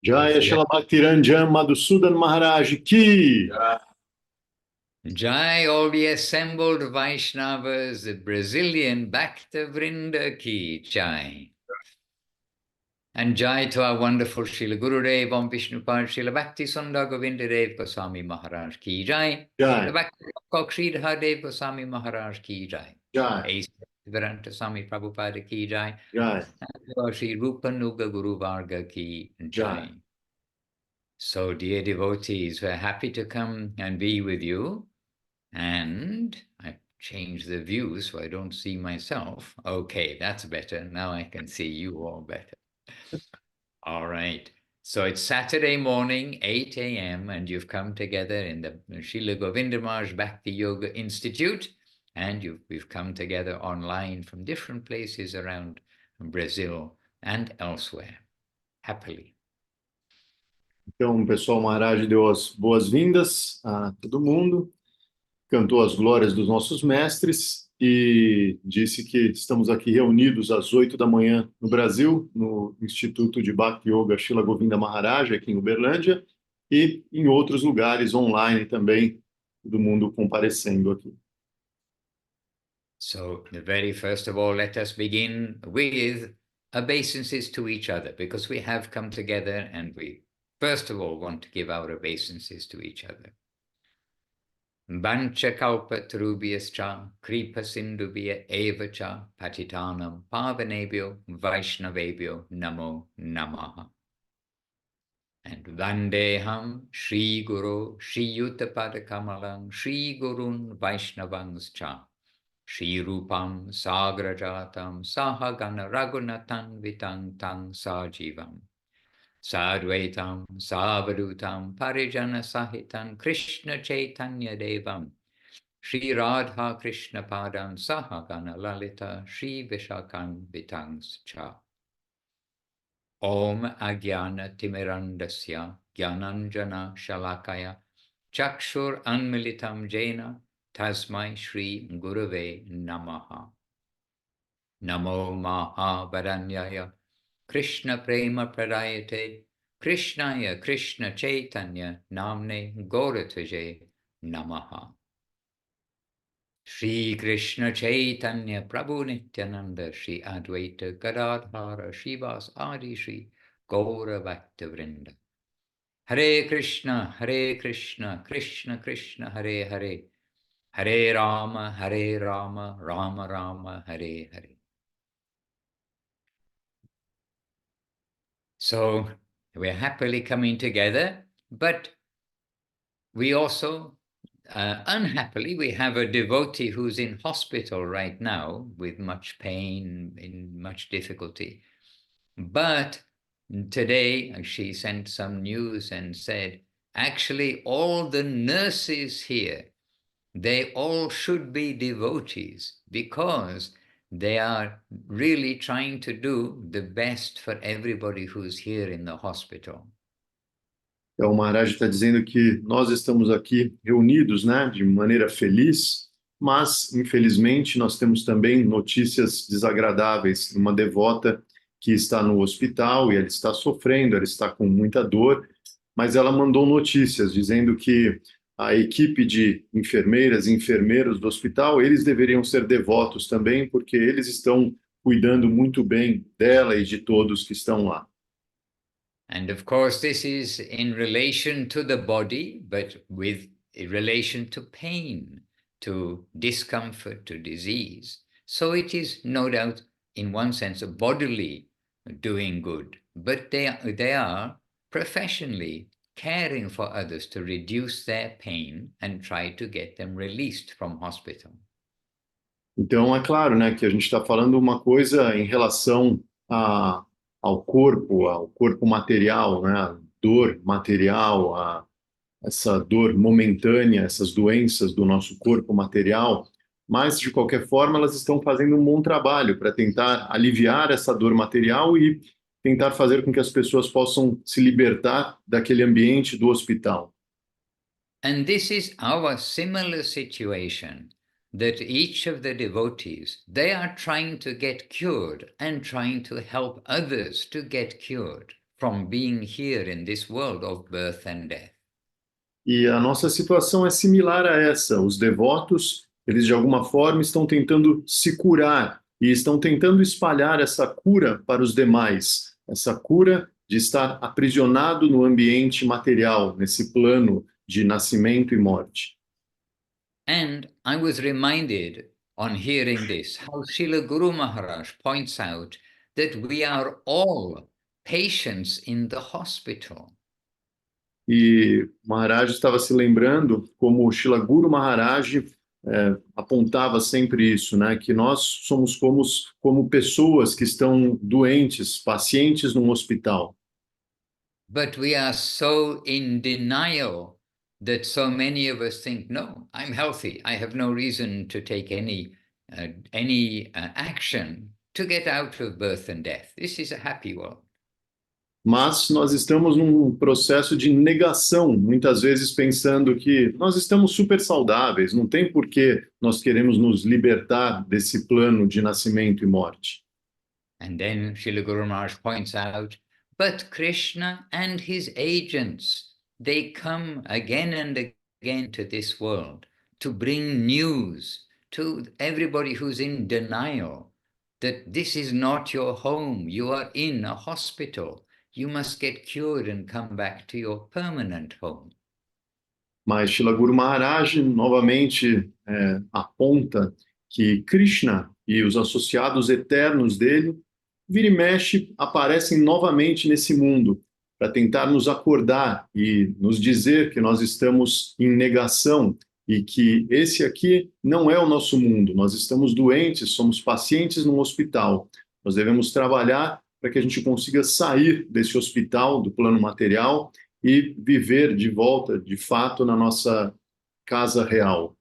Jai Srila Bhakti Ranjan Madhusudan Maharaj ki. Jai, all the assembled Vaishnavas, the Brazilian Bhakti Vrinda ki Jai. And Jai to our wonderful Srila Gurudev Om Vishnupad Srila Bhakti Sundar Govinda Dev Goswami Maharaj ki Jai. Jai. Srila Bhakti Sridhar Dev Goswami Maharaj ki Jai. Jai. Vedanta Swami Prabhupada ki Jai. Jai. And Sri Rupanuga Guru Varga ki Jai. So, dear devotees, we're happy to come and be with you. And I've changed the view so I don't see myself. Okay, that's better. Now I can see you all better. All right. So it's Saturday morning, 8 a.m., and you've come together in the Srila Govinda Maharaj Bhakti Yoga Institute, and we've come together online from different places around Brazil and elsewhere, happily. Então, pessoal, Maharaj deu as boas-vindas a todo mundo, cantou as glórias dos nossos mestres e disse que estamos aqui reunidos às 8 da manhã no Brasil, no Instituto de Bhakti Yoga Srila Govinda Maharaj, aqui em Uberlândia, e em outros lugares online também, todo mundo comparecendo aqui. So, the very first of all, let us begin with obeisances to each other, because we have come together and we first of all want to give our obeisances to each other. Bancha kalpa tarubhyascha kripa sindubhya evacha patitanam pavanebhyo vaishnavebhyo namo namaha. And vandeham Shri Guru Shri Yuttapada Kamalam Shri Gurun Vaishnavangscha Shri Rupam Sagrajatam Sahagana Raghunathan Vitang Tang Sajivam Sadvaitam Savadutam Parijana Sahitam Krishna Chaitanya Devam Shri Radha Krishna Padam Sahagana Lalita Shri Vishakan Vitangscha. Om Agyana Timirandasya Gyananjana Shalakaya Chakshur Anmilitam Jena Tasmai Shri Gurave Namaha. Namo Mahabharanyaya Krishna Prema Pradayate Krishnaya Krishna Chaitanya Namne Gauratvaje Namaha. Shri Krishna Chaitanya Prabhu Nityananda Shri Advaita Gadadhara Shivas Adi Shri Gaura Bhakta Vrinda. Hare Krishna Krishna Krishna Hare Hare Hare Rama Rama Rama Hare Hare. So we're happily coming together, but we also, unhappily, we have a devotee who's in hospital right now with much pain, in much difficulty. But today she sent some news and said, actually, all the nurses here, they all should be devotees because they are really trying to do the best for everybody who's here in the hospital. Então, o Maharaj está dizendo que nós estamos aqui reunidos, né, de maneira feliz, mas, infelizmente, nós temos também notícias desagradáveis. Uma devota que está no hospital e ela está sofrendo, ela está com muita dor, mas ela mandou notícias dizendo que a equipe de enfermeiras e enfermeiros do hospital, eles deveriam ser devotos também, porque eles estão cuidando muito bem dela e de todos que estão lá. And of course, this is in relation to the body, but with relation to pain, to discomfort, to disease. So it is no doubt, in one sense, bodily doing good, but they are professionally caring for others to reduce their pain and try to get them released from hospital. Então, é claro, né, que a gente está falando uma coisa em relação ao corpo material, né, a dor material, essa dor momentânea, essas doenças do nosso corpo material, mas, de qualquer forma, elas estão fazendo um bom trabalho para tentar aliviar essa dor material e tentar fazer com que as pessoas possam se libertar daquele ambiente do hospital. And this is our similar situation, that each of the devotees, they are trying to get cured and trying to help others to get cured from being here in this world of birth and death. E a nossa situação é similar a essa. Os devotos, eles de alguma forma estão tentando se curar e estão tentando espalhar essa cura para os demais, essa cura de estar aprisionado no ambiente material, nesse plano de nascimento e morte. And I was reminded on hearing this, how Srila Guru Maharaj points out that we are all patients in the hospital. E Maharaj estava se lembrando como o Srila Guru Maharaj apontava sempre isso, né? Que nós somos como pessoas que estão doentes, pacientes num hospital. But we are so in denial that so many of us think, no, I'm healthy. I have no reason to take any action to get out of birth and death. This is a happy world. Mas nós estamos num processo de negação, muitas vezes pensando que nós estamos super saudáveis, não tem por que nós queremos nos libertar desse plano de nascimento e morte. And then Srila Guru Maharaj points out, but Krishna and his agents, they come again and again to this world to bring news to everybody who's in denial that this is not your home, you are in a hospital. You must get cured and come back to your permanent home. Mas Srila Guru Maharaj novamente aponta que Krishna e os associados eternos dele, vira e mexe, aparecem novamente nesse mundo para tentar nos acordar e nos dizer que nós estamos em negação e que esse aqui não é o nosso mundo. Nós estamos doentes, somos pacientes num hospital. Nós devemos trabalhar para que a gente consiga sair desse hospital, do plano material, e viver de volta, de fato, na nossa casa real.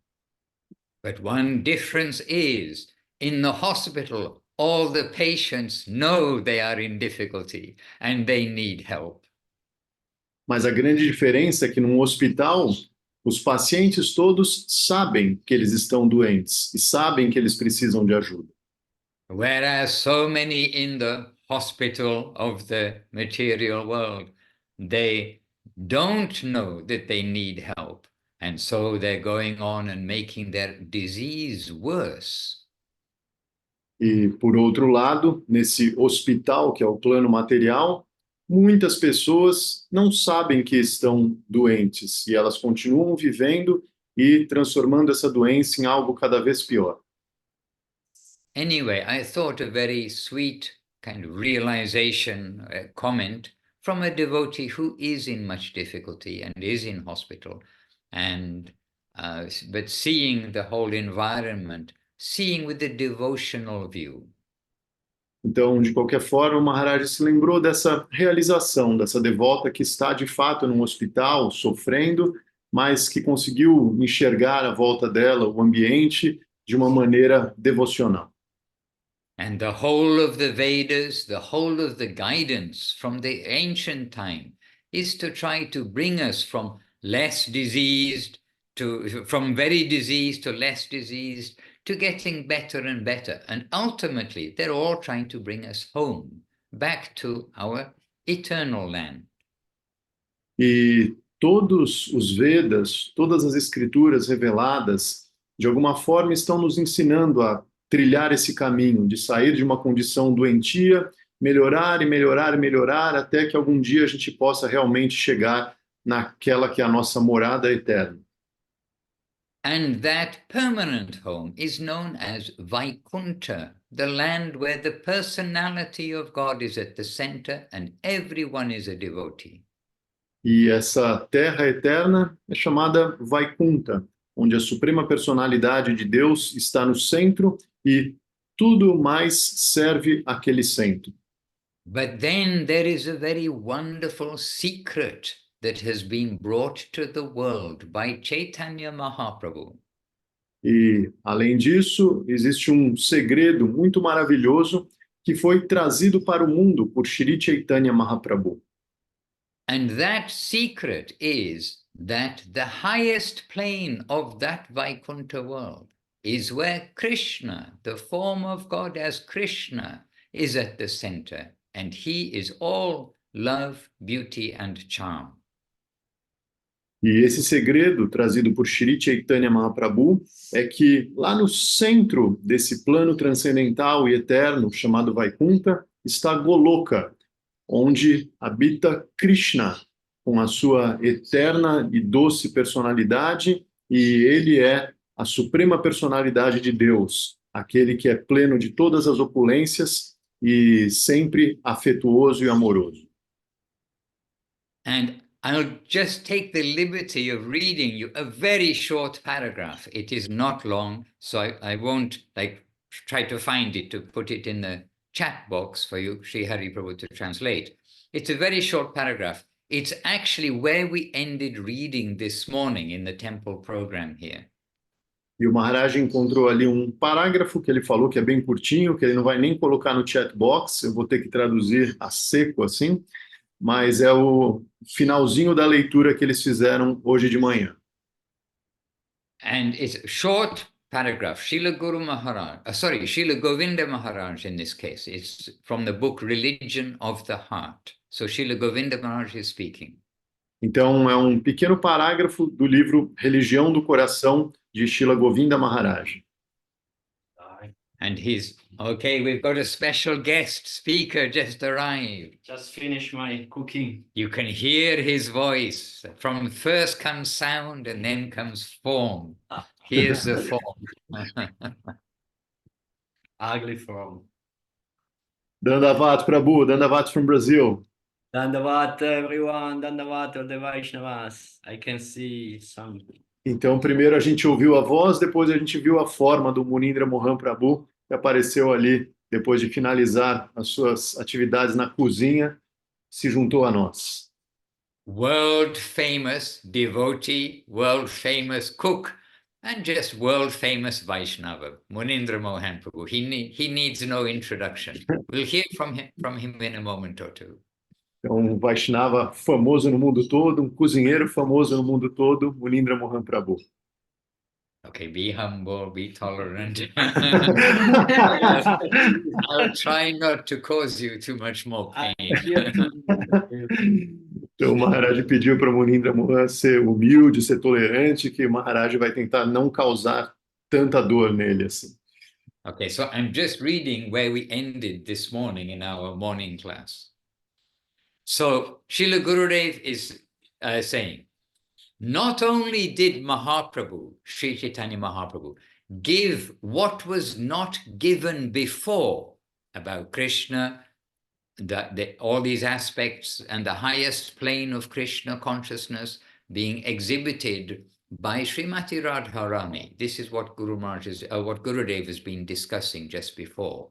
But one difference is, in the hospital, all the patients know they are in difficulty and they need help. Mas a grande diferença é que num hospital, os pacientes todos sabem que eles estão doentes e sabem que eles precisam de ajuda. Whereas so many in the hospital of the material world, they don't know that they need help. And so they're going on and making their disease worse. E, por outro lado, nesse hospital, que é o plano material, muitas pessoas não sabem que estão doentes e elas continuam vivendo e transformando essa doença em algo cada vez pior. Anyway, I thought a very sweet kind of realization, comment from a devotee who is in much difficulty and is in hospital, and but seeing the whole environment, seeing with a devotional view. Então, de qualquer forma, o Maharaj se lembrou dessa realização, dessa devota que está de fato num hospital, sofrendo, mas que conseguiu enxergar à volta dela o ambiente de uma maneira devocional. And the whole of the Vedas, the whole of the guidance from the ancient time is to try to bring us from less diseased from very diseased to less diseased, to getting better and better. And ultimately, they're all trying to bring us home, back to our eternal land. E todos os Vedas, todas as escrituras reveladas, de alguma forma estão nos ensinando a trilhar esse caminho, de sair de uma condição doentia, melhorar e melhorar e melhorar, até que algum dia a gente possa realmente chegar naquela que é a nossa morada eterna. And that permanent home is known as Vaikuntha, the land where the personality of God is at the center and everyone is a devotee. E essa terra eterna é chamada Vaikuntha, onde a suprema personalidade de Deus está no centro e tudo mais serve àquele centro. But then there is a very wonderful secret that has been brought to the world by Chaitanya Mahaprabhu. E, além disso, existe um segredo muito maravilhoso que foi trazido para o mundo por Shri Chaitanya Mahaprabhu. And that secret is that the highest plane of that Vaikuntha world is where Krishna, the form of God as Krishna, is at the center, and he is all love, beauty, and charm. E esse segredo, trazido por Shri Chaitanya Mahaprabhu, é que lá no centro desse plano transcendental e eterno, chamado Vaikuntha, está Goloka, onde habita Krishna, com a sua eterna e doce personalidade, e ele é a suprema personalidade de Deus, aquele que é pleno de todas as opulências e sempre afetuoso e amoroso. And I'll just take the liberty of reading you a very short paragraph. It is not long, so I won't try to find it to put it in the chat box for you, Sri Hari Prabhu, to translate. It's a very short paragraph. It's actually where we ended reading this morning in the temple program here. E o Maharaj encontrou ali um parágrafo que ele falou que é bem curtinho, que ele não vai nem colocar no chat box, eu vou ter que traduzir a seco assim, mas é o finalzinho da leitura que eles fizeram hoje de manhã. And it's a short paragraph. Srila Govinda Maharaj in this case. It's from the book Religion of the Heart. So Srila Govinda Maharaj is speaking. Então é um pequeno parágrafo do livro Religião do Coração, de Srila Govinda Maharaj. And we've got a special guest speaker just arrived. Just finished my cooking. You can hear his voice. From first comes sound and then comes form. Here's the form. Ugly form. Dandavat Prabhu, Dandavat from Brazil. Dandavat everyone, Dandavat all the Vaishnavas. I can see some. Então, primeiro a gente ouviu a voz, depois a gente viu a forma do Munindra Mohan Prabhu, que apareceu ali, depois de finalizar as suas atividades na cozinha, se juntou a nós. World famous devotee, world famous cook, and just world famous Vaishnava, Munindra Mohan Prabhu. He needs no introduction. We'll hear from him in a moment or two. Então, um Vaishnava famoso no mundo todo, um cozinheiro famoso no mundo todo, Munindra Mohan Prabhu. Okay, be humble, be tolerant. I'll try not to cause you too much more pain. Então, o Maharaj pediu para o Munindra Mohan ser humilde, ser tolerante, que o Maharaj vai tentar não causar tanta dor nele assim. Okay, so I'm just reading where we ended this morning in our morning class. So Srila Gurudev is saying, not only did Mahaprabhu, Sri Chaitanya Mahaprabhu, give what was not given before about Krishna, all these aspects and the highest plane of Krishna consciousness being exhibited by Srimati Radharani. This is what what Gurudev has been discussing just before.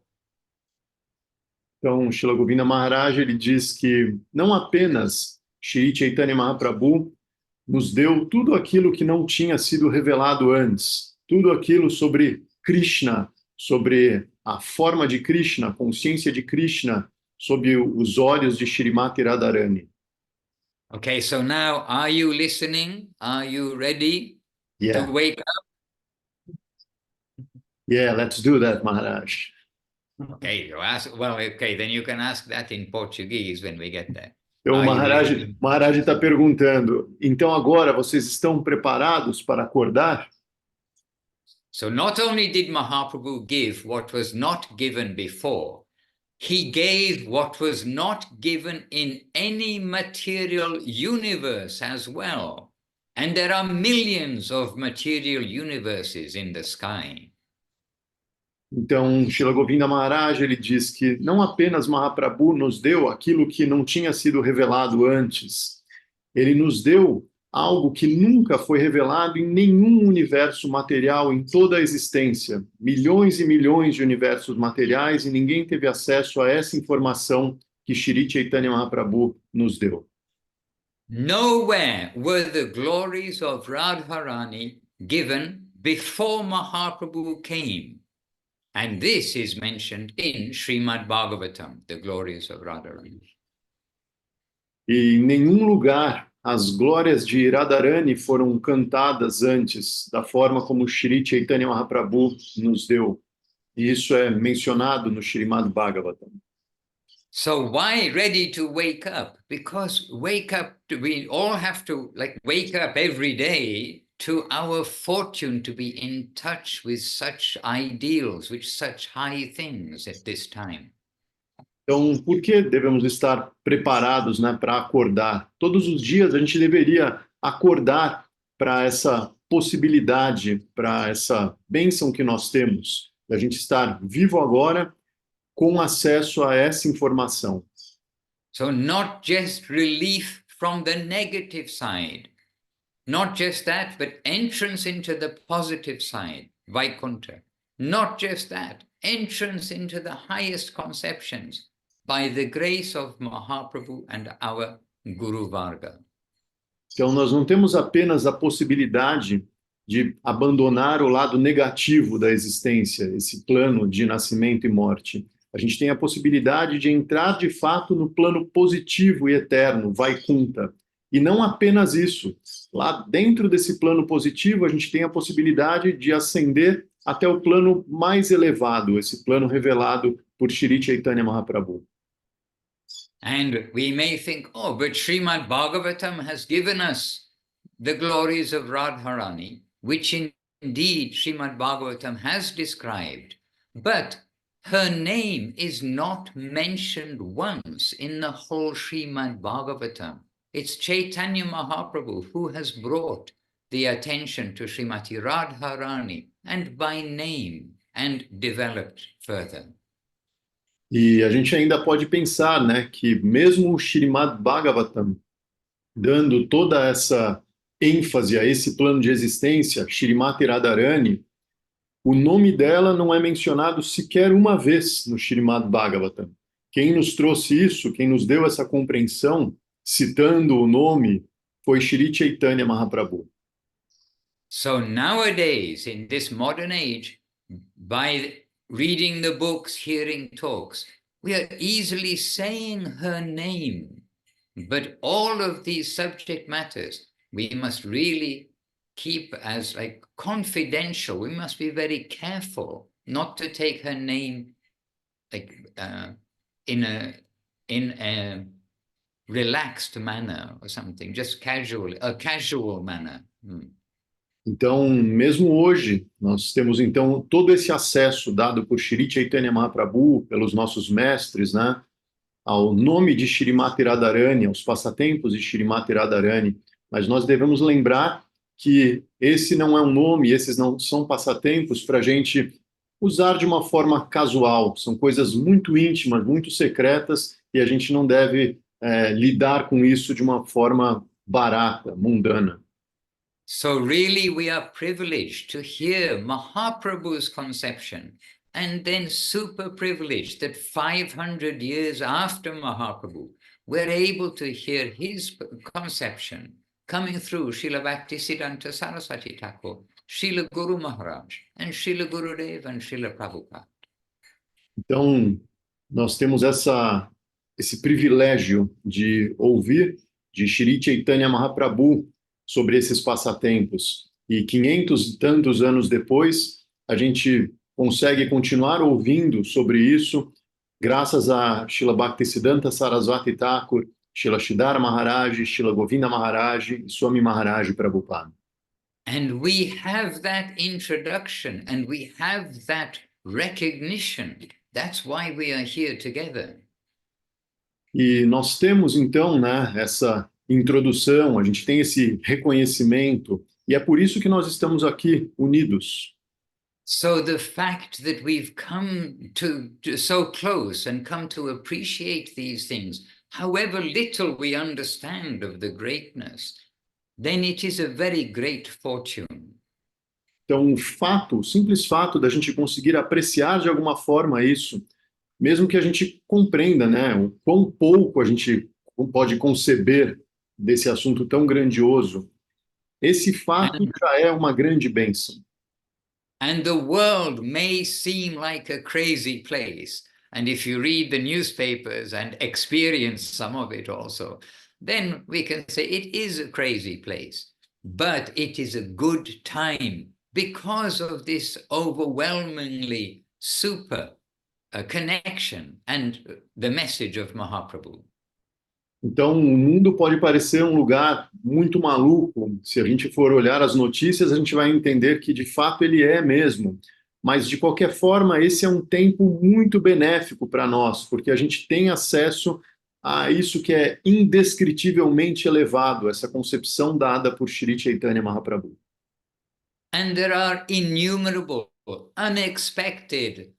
Então, Srila Govinda Maharaj, ele diz que não apenas Shri Chaitanya Mahaprabhu nos deu tudo aquilo que não tinha sido revelado antes, tudo aquilo sobre Krishna, sobre a forma de Krishna, a consciência de Krishna, sob os olhos de Shrimati Radharani. Okay, so now, are you listening? Are you ready to wake up? Yeah, let's do that, Maharaj. Okay, you ask. Well, okay, then you can ask that in Portuguese when we get there. Então, Maharaj está perguntando, então agora vocês estão preparados para acordar? So not only did Mahaprabhu give what was not given before, he gave what was not given in any material universe as well. And there are millions of material universes in the sky. Então, Srila Govinda Maharaj, ele diz que não apenas Mahaprabhu nos deu aquilo que não tinha sido revelado antes, ele nos deu algo que nunca foi revelado em nenhum universo material em toda a existência. Milhões e milhões de universos materiais e ninguém teve acesso a essa informação que Shri Chaitanya Mahaprabhu nos deu. Nowhere were the glories of Radharani given before Mahaprabhu came. And this is mentioned in Srimad Bhagavatam, the glories of Radharani. E em nenhum lugar as glórias de Radharani foram cantadas antes, da forma como Shri Chaitanya Mahaprabhu nos deu. E isso é mencionado no Srimad Bhagavatam. So why ready to wake up? Because we all have to wake up every day to our fortune to be in touch with such ideals, with such high things at this time. Então, por que devemos estar preparados, né, para acordar? Todos os dias a gente deveria acordar para essa possibilidade, para essa bênção que nós temos, da gente estar vivo agora com acesso a essa informação. So not just relief from the negative side, not just that, but entrance into the positive side, Vaikuntha. Not just that, entrance into the highest conceptions by the grace of Mahaprabhu and our Guru Varga. Então, nós não temos apenas a possibilidade de abandonar o lado negativo da existência, esse plano de nascimento e morte. A gente tem a possibilidade de entrar de fato no plano positivo e eterno, Vaikuntha. E não apenas isso. Lá dentro desse plano positivo, a gente tem a possibilidade de ascender até o plano mais elevado, esse plano revelado por Shri Chaitanya Mahaprabhu. And we may think, oh, but Srimad Bhagavatam has given us the glories of Radharani, which indeed Srimad Bhagavatam has described, but her name is not mentioned once in the whole Srimad Bhagavatam. It's Chaitanya Mahaprabhu who has brought the attention to Srimati Radharani and by name and developed further. E a gente ainda pode pensar, né, que mesmo o Srimad Bhagavatam dando toda essa ênfase a esse plano de existência, Shrimati Radharani, o nome dela não é mencionado sequer uma vez no Srimad Bhagavatam. Quem nos trouxe isso, quem nos deu essa compreensão, citando o nome, foi Shri Chaitanya Mahaprabhu. So nowadays, in this modern age, by reading the books, hearing talks, we are easily saying her name. But all of these subject matters, we must really keep as confidential. We must be very careful not to take her name in a relaxed manner or something, just casually, a casual manner. Então, mesmo hoje, nós temos então todo esse acesso dado por Shri Chaitanya Mahaprabhu, pelos nossos mestres, né, ao nome de Shrimati Radharani, aos passatempos de Shrimati Radharani, mas nós devemos lembrar que esse não é um nome, esses não são passatempos para a gente usar de uma forma casual, são coisas muito íntimas, muito secretas, e a gente não deve lidar com isso de uma forma barata, mundana. So really we are privileged to hear Mahaprabhu's conception, and then super privileged that 500 years after Mahaprabhu, we're able to hear his conception coming through Srila Bhaktisiddhanta Saraswati Thakur, Srila Guru Maharaj, and Srila Gurudev and Srila Prabhupada. Então, nós temos esse privilégio de ouvir de Shri Chaitanya Mahaprabhu sobre esses passatempos. E 500 e tantos anos depois, a gente consegue continuar ouvindo sobre isso, graças a Srila Bhaktisiddhanta Saraswati Thakur, Srila Sridhar Maharaj, Srila Govinda Maharaj e Swami Maharaj Prabhupada. And we have that introduction, and we have that recognition. That's why we are here together. E nós temos, então, né, essa introdução, a gente tem esse reconhecimento, e é por isso que nós estamos aqui unidos. So the fact that we've come to so close and come to appreciate these things, however little we understand of the greatness, then it is a very great fortune. Então, o simples fato da gente conseguir apreciar de alguma forma isso, mesmo que a gente compreenda, né, o quão pouco a gente pode conceber desse assunto tão grandioso, esse fato já é uma grande bênção. And the world may seem like a crazy place. And if you read the newspapers and experience some of it also, then we can say it is a crazy place. But it is a good time because of this overwhelmingly super connection and the message of Mahaprabhu. Então, o mundo pode parecer um lugar muito maluco. Se a gente for olhar as notícias, a gente vai entender que de fato ele é mesmo. Mas, de qualquer forma, esse é um tempo muito benéfico para nós, porque a gente tem acesso a isso que é indescritivelmente elevado, essa concepção dada por Shri Chaitanya Mahaprabhu. And there are innumerable, unexpected,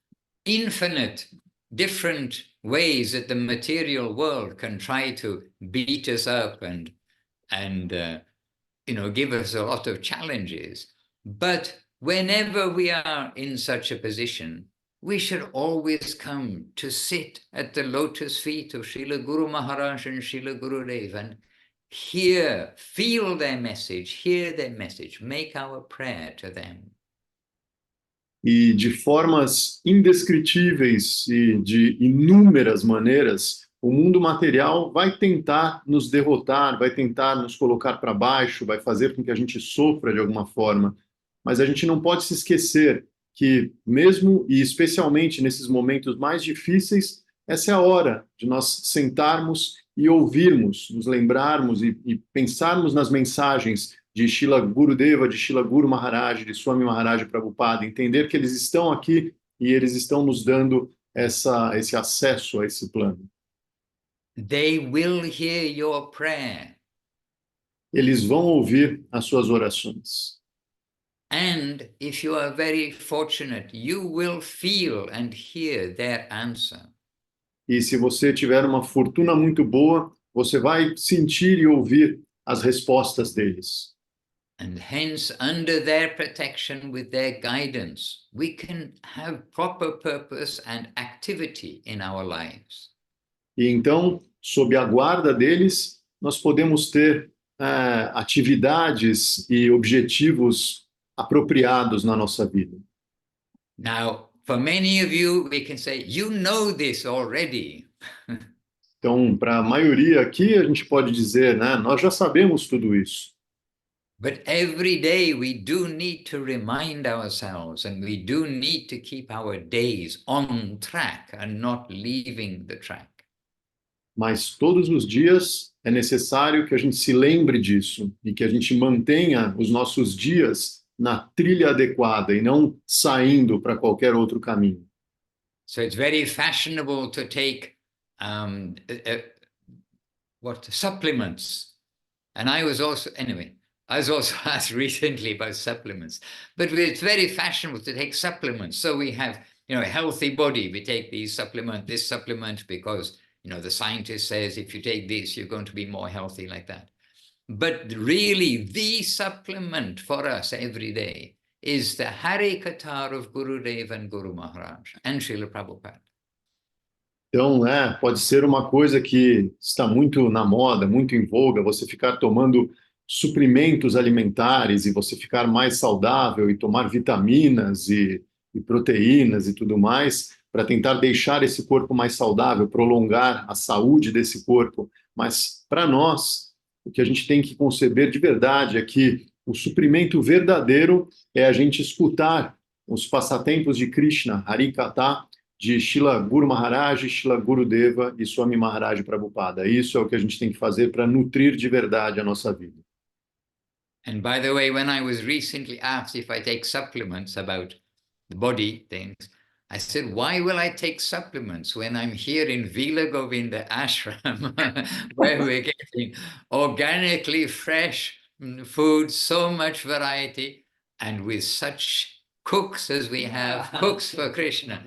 infinite, different ways that the material world can try to beat us up and give us a lot of challenges. But whenever we are in such a position, we should always come to sit at the lotus feet of Srila Guru Maharaj and Srila Gurudev and hear, feel their message, hear their message, make our prayer to them. E de formas indescritíveis e de inúmeras maneiras, o mundo material vai tentar nos derrotar, vai tentar nos colocar para baixo, vai fazer com que a gente sofra de alguma forma. Mas a gente não pode se esquecer que, mesmo e especialmente nesses momentos mais difíceis, essa é a hora de nós sentarmos e ouvirmos, nos lembrarmos e pensarmos nas mensagens de Srila Gurudeva, de Srila Guru Maharaj, de Swami Maharaj Prabhupada, entender que eles estão aqui e eles estão nos dando esse acesso a esse plano. They will hear your prayer. Eles vão ouvir as suas orações. And if you are very fortunate, you will feel and hear their answer. E se você tiver uma fortuna muito boa, você vai sentir e ouvir as respostas deles. And hence, under their protection, with their guidance, we can have proper purpose and activity in our lives. E então, sob a guarda deles, nós podemos ter atividades e objetivos apropriados na nossa vida. Now, for many of you, we can say, you know this already. Então, para a maioria aqui, a gente pode dizer, né, nós já sabemos tudo isso. But every day we do need to remind ourselves, and we do need to keep our days on track and not leaving the track. Mas todos os dias é necessário que a gente se lembre disso e que a gente mantenha os nossos dias na trilha adequada e não saindo para qualquer outro caminho. So it's very fashionable to take supplements. And I was also asked recently about supplements, but it's very fashionable to take supplements. So we have, a healthy body. We take this supplement, because, the scientist says if you take this, you're going to be more healthy like that. But really, the supplement for us every day is the Hare Katha of Gurudev and Guru Maharaj and Srila Prabhupada. Então, pode ser uma coisa que está muito na moda, muito em voga, você ficar tomando suprimentos alimentares e você ficar mais saudável e tomar vitaminas e proteínas e tudo mais para tentar deixar esse corpo mais saudável, prolongar a saúde desse corpo. Mas, para nós, o que a gente tem que conceber de verdade é que o suprimento verdadeiro é a gente escutar os passatempos de Krishna, Harikatha, de Srila Guru Maharaj, Srila Gurudeva e Swami Maharaj Prabhupada. Isso é o que a gente tem que fazer para nutrir de verdade a nossa vida. And by the way, when I was recently asked if I take supplements about the body things, I said, why will I take supplements when I'm here in Vila Govinda ashram, where we're getting organically fresh food, so much variety, and with such cooks as we have, cooks for Krishna.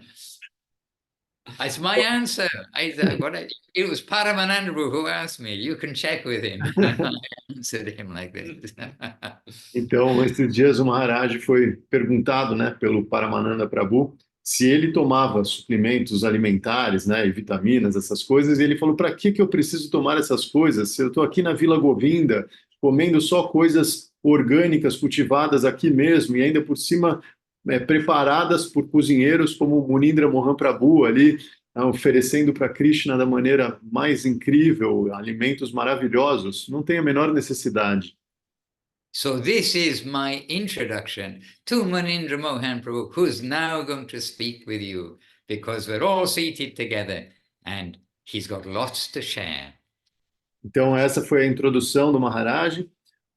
It's my answer. It was Paramananda who asked me. You can check with him. I answered him like this. Então, esses dias o Maharaj foi perguntado, pelo Paramananda Prabhu se ele tomava suplementos alimentares, e vitaminas, essas coisas, e ele falou, para que eu preciso tomar essas coisas? Se eu estou aqui na Vila Govinda, comendo só coisas orgânicas, cultivadas aqui mesmo, e ainda por cima preparadas por cozinheiros como o Munindra Mohan Prabhu ali, oferecendo para Krishna da maneira mais incrível, alimentos maravilhosos, não tem a menor necessidade. So this is my introduction to Munindra Mohan Prabhu, who's now going to speak with you. because we're all seated together and he's got lots to share. Então essa foi a introdução do Maharaj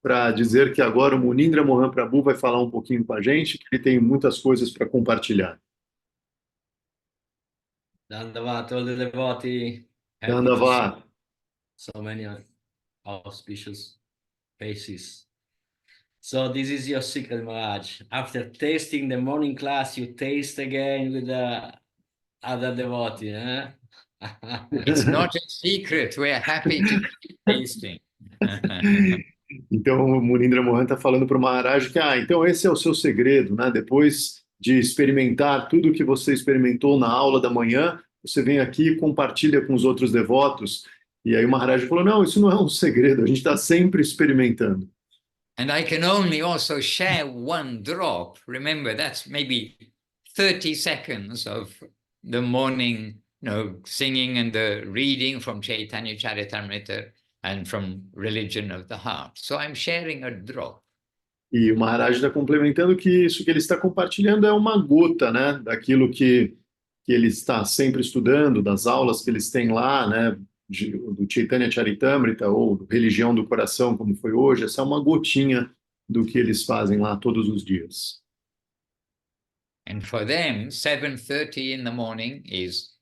para dizer que agora o Munindra Mohan Prabhu vai falar um pouquinho com a gente, que ele tem muitas coisas para compartilhar. Dandavat, all the devotees. Happy to see Dandavat. so many auspicious faces. So this is your secret, Maharaj. After tasting the morning class, you taste again with the other devotee, eh? It's not a secret. We're happy to keep tasting. Então o Munindra Mohan está falando para o Maharaj que, então esse é o seu segredo, né? Depois de experimentar tudo o que você experimentou na aula da manhã, você vem aqui e compartilha com os outros devotos. E aí o Maharaj falou, não, isso não é um segredo, a gente está sempre experimentando. And I can only also share one drop. Remember, that's maybe 30 seconds of the morning, singing and the reading from Chaitanya Charitamrita and from Religion of the Heart. So I'm sharing a drop. E o Maharaj está complementando que isso que ele está compartilhando é uma gota, né, daquilo que ele está sempre estudando, das aulas que eles têm lá, né, do Chaitanya Charitamrita ou Religião do Coração, como foi hoje. Essa é uma gotinha do que eles fazem lá todos os dias. And for them, 7:30 in the morning is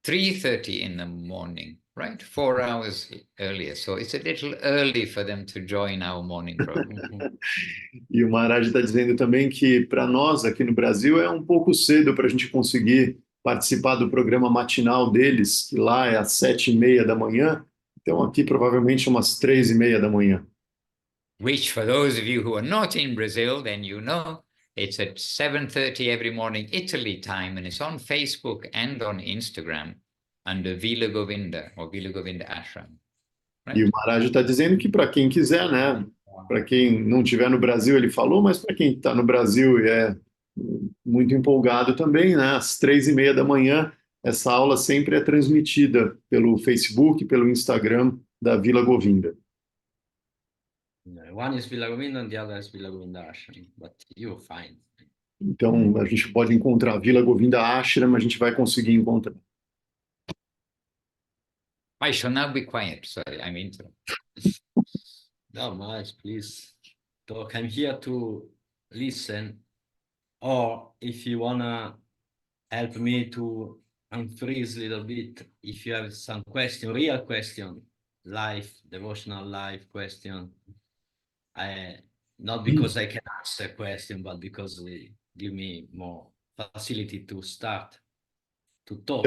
3:30 in the morning, right? 4 hours earlier. So it's a little early for them to join our morning program. E o Maharaj está dizendo também que para nós aqui no Brasil é um pouco cedo para a gente conseguir participar do programa matinal deles, que lá é às 7:30 da manhã. Então aqui provavelmente umas 3:30 da manhã. Which for those of you who are not in Brazil, then you know, it's at 7:30 every morning Italy time, and it's on Facebook and on Instagram under Vila Govinda or Vila Govinda Ashram. Right? E o Maharaj está dizendo que para quem quiser, né? Para quem não estiver no Brasil, ele falou, mas para quem está no Brasil e é muito empolgado também, né? Às 3:30 da manhã, essa aula sempre é transmitida pelo Facebook, pelo Instagram da Vila Govinda. One is Vila Govinda and the other is Vila Govinda Ashram, but you'll find. Então, a gente pode encontrar Vila Govinda Ashram, a gente vai conseguir encontrar. I shall now be quiet. Sorry, I'm interrupting. No, Maharaj, please talk. I'm here to listen. Or if you wanna help me to unfreeze a little bit, if you have some question, real question, life, devotional life question, not because I can answer a question, but because they give me more facility to start to talk.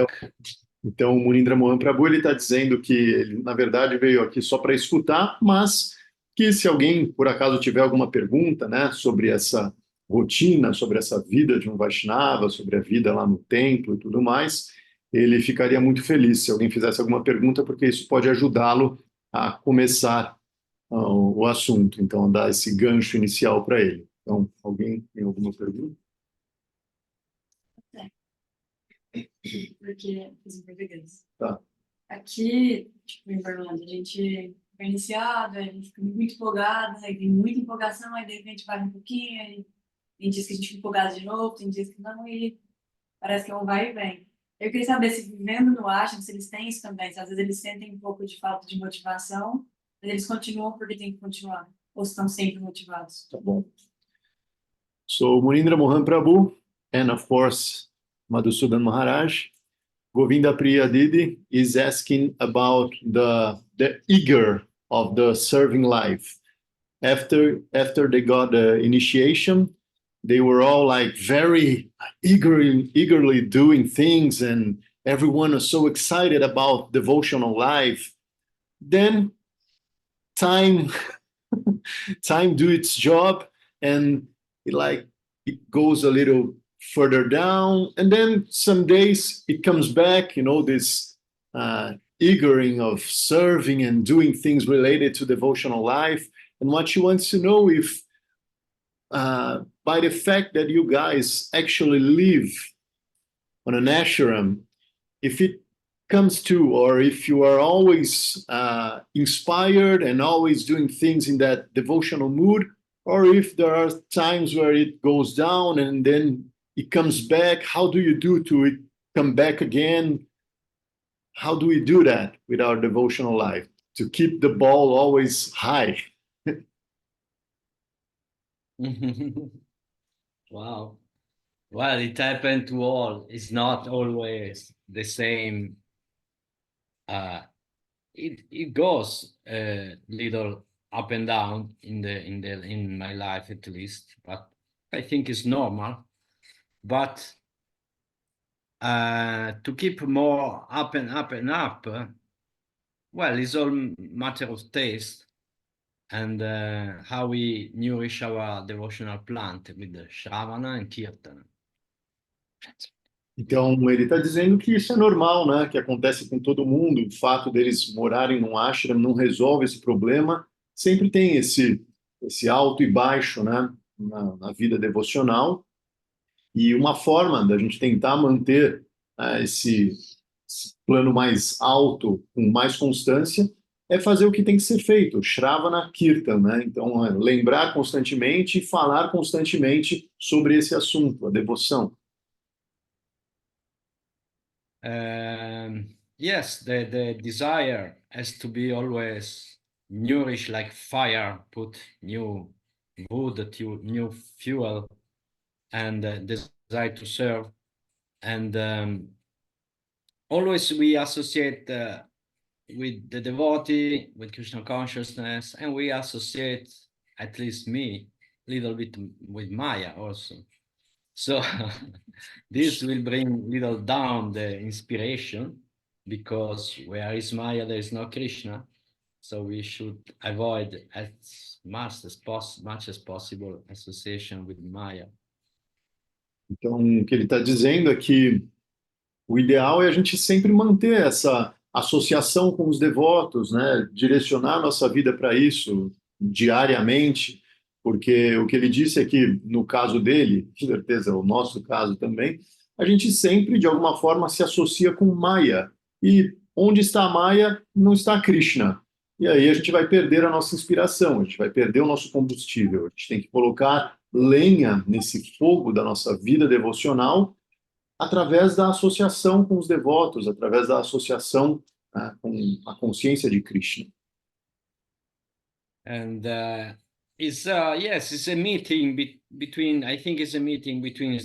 Então, o Munindra Mohan Prabhu está dizendo que ele, na verdade, veio aqui só para escutar, mas que se alguém, por acaso, tiver alguma pergunta, né, sobre essa rotina, sobre essa vida de um Vaishnava, sobre a vida lá no templo e tudo mais, ele ficaria muito feliz se alguém fizesse alguma pergunta, porque isso pode ajudá-lo a começar o assunto, então dar esse gancho inicial para ele. Então, alguém tem alguma pergunta? Porque fiz em português. Tá. Aqui, tipo, em Berlândia, a gente foi iniciado, a gente fica muito empolgado, aí tem muita empolgação, aí de repente vai um pouquinho, aí tem dias que a gente fica empolgado de novo, tem dias que não, e parece que é um vai e vem. Eu queria saber se vivendo no ashram, se eles têm isso também, se às vezes eles sentem um pouco de falta de motivação, mas eles continuam porque tem que continuar, ou estão sempre motivados. Tá bom. So, Munindra Mohan Prabhu, and of course, Madhusudan Maharaj, Govinda Priya Didi is asking about the eager of the serving life. After they got the initiation, they were all like very eagerly doing things, and everyone was so excited about devotional life. Then time do its job, and it goes a little further down, and then some days it comes back, this eagering of serving and doing things related to devotional life. And what she wants to know if by the fact that you guys actually live on an ashram, if it comes to, or if you are always inspired and always doing things in that devotional mood, or if there are times where it goes down and then it comes back. How do you do to it come back again? How do we do that with our devotional life to keep the ball always high? Wow. Well, it happened to all. It's not always the same. It goes a little up and down in my life at least, but I think it's normal. But to keep more up and up and up, well, it's all matter of taste and how we nourish our devotional plant with the Shravana and Kirtana. Então, ele está dizendo que isso é normal, né? Que acontece com todo mundo. O fato deles morarem num ashram não resolve esse problema. Sempre tem esse alto e baixo, né? Na vida devocional. E uma forma da gente tentar manter esse plano mais alto, com mais constância, é fazer o que tem que ser feito, Shravana Kirtan, né? Então, lembrar constantemente e falar constantemente sobre esse assunto, a devoção. Yes, the desire has to be always nourished like fire, put new wood, new fuel, and desire to serve. And always we associate with the devotee, with Krishna consciousness, and we associate, at least me, a little bit with Maya also. So this will bring little down the inspiration, because where is Maya, there is no Krishna. So we should avoid as much as possible association with Maya. Então, o que ele está dizendo é que o ideal é a gente sempre manter essa associação com os devotos, né? Direcionar nossa vida para isso diariamente, porque o que ele disse é que, no caso dele, com certeza o nosso caso também, a gente sempre, de alguma forma, se associa com Maya. E onde está a Maya, não está Krishna. E aí a gente vai perder a nossa inspiração, a gente vai perder o nosso combustível. A gente tem que colocar lenha nesse fogo da nossa vida devocional através da associação com os devotos, através da associação com a consciência de Krishna. And it's a meeting between, I think it's a meeting between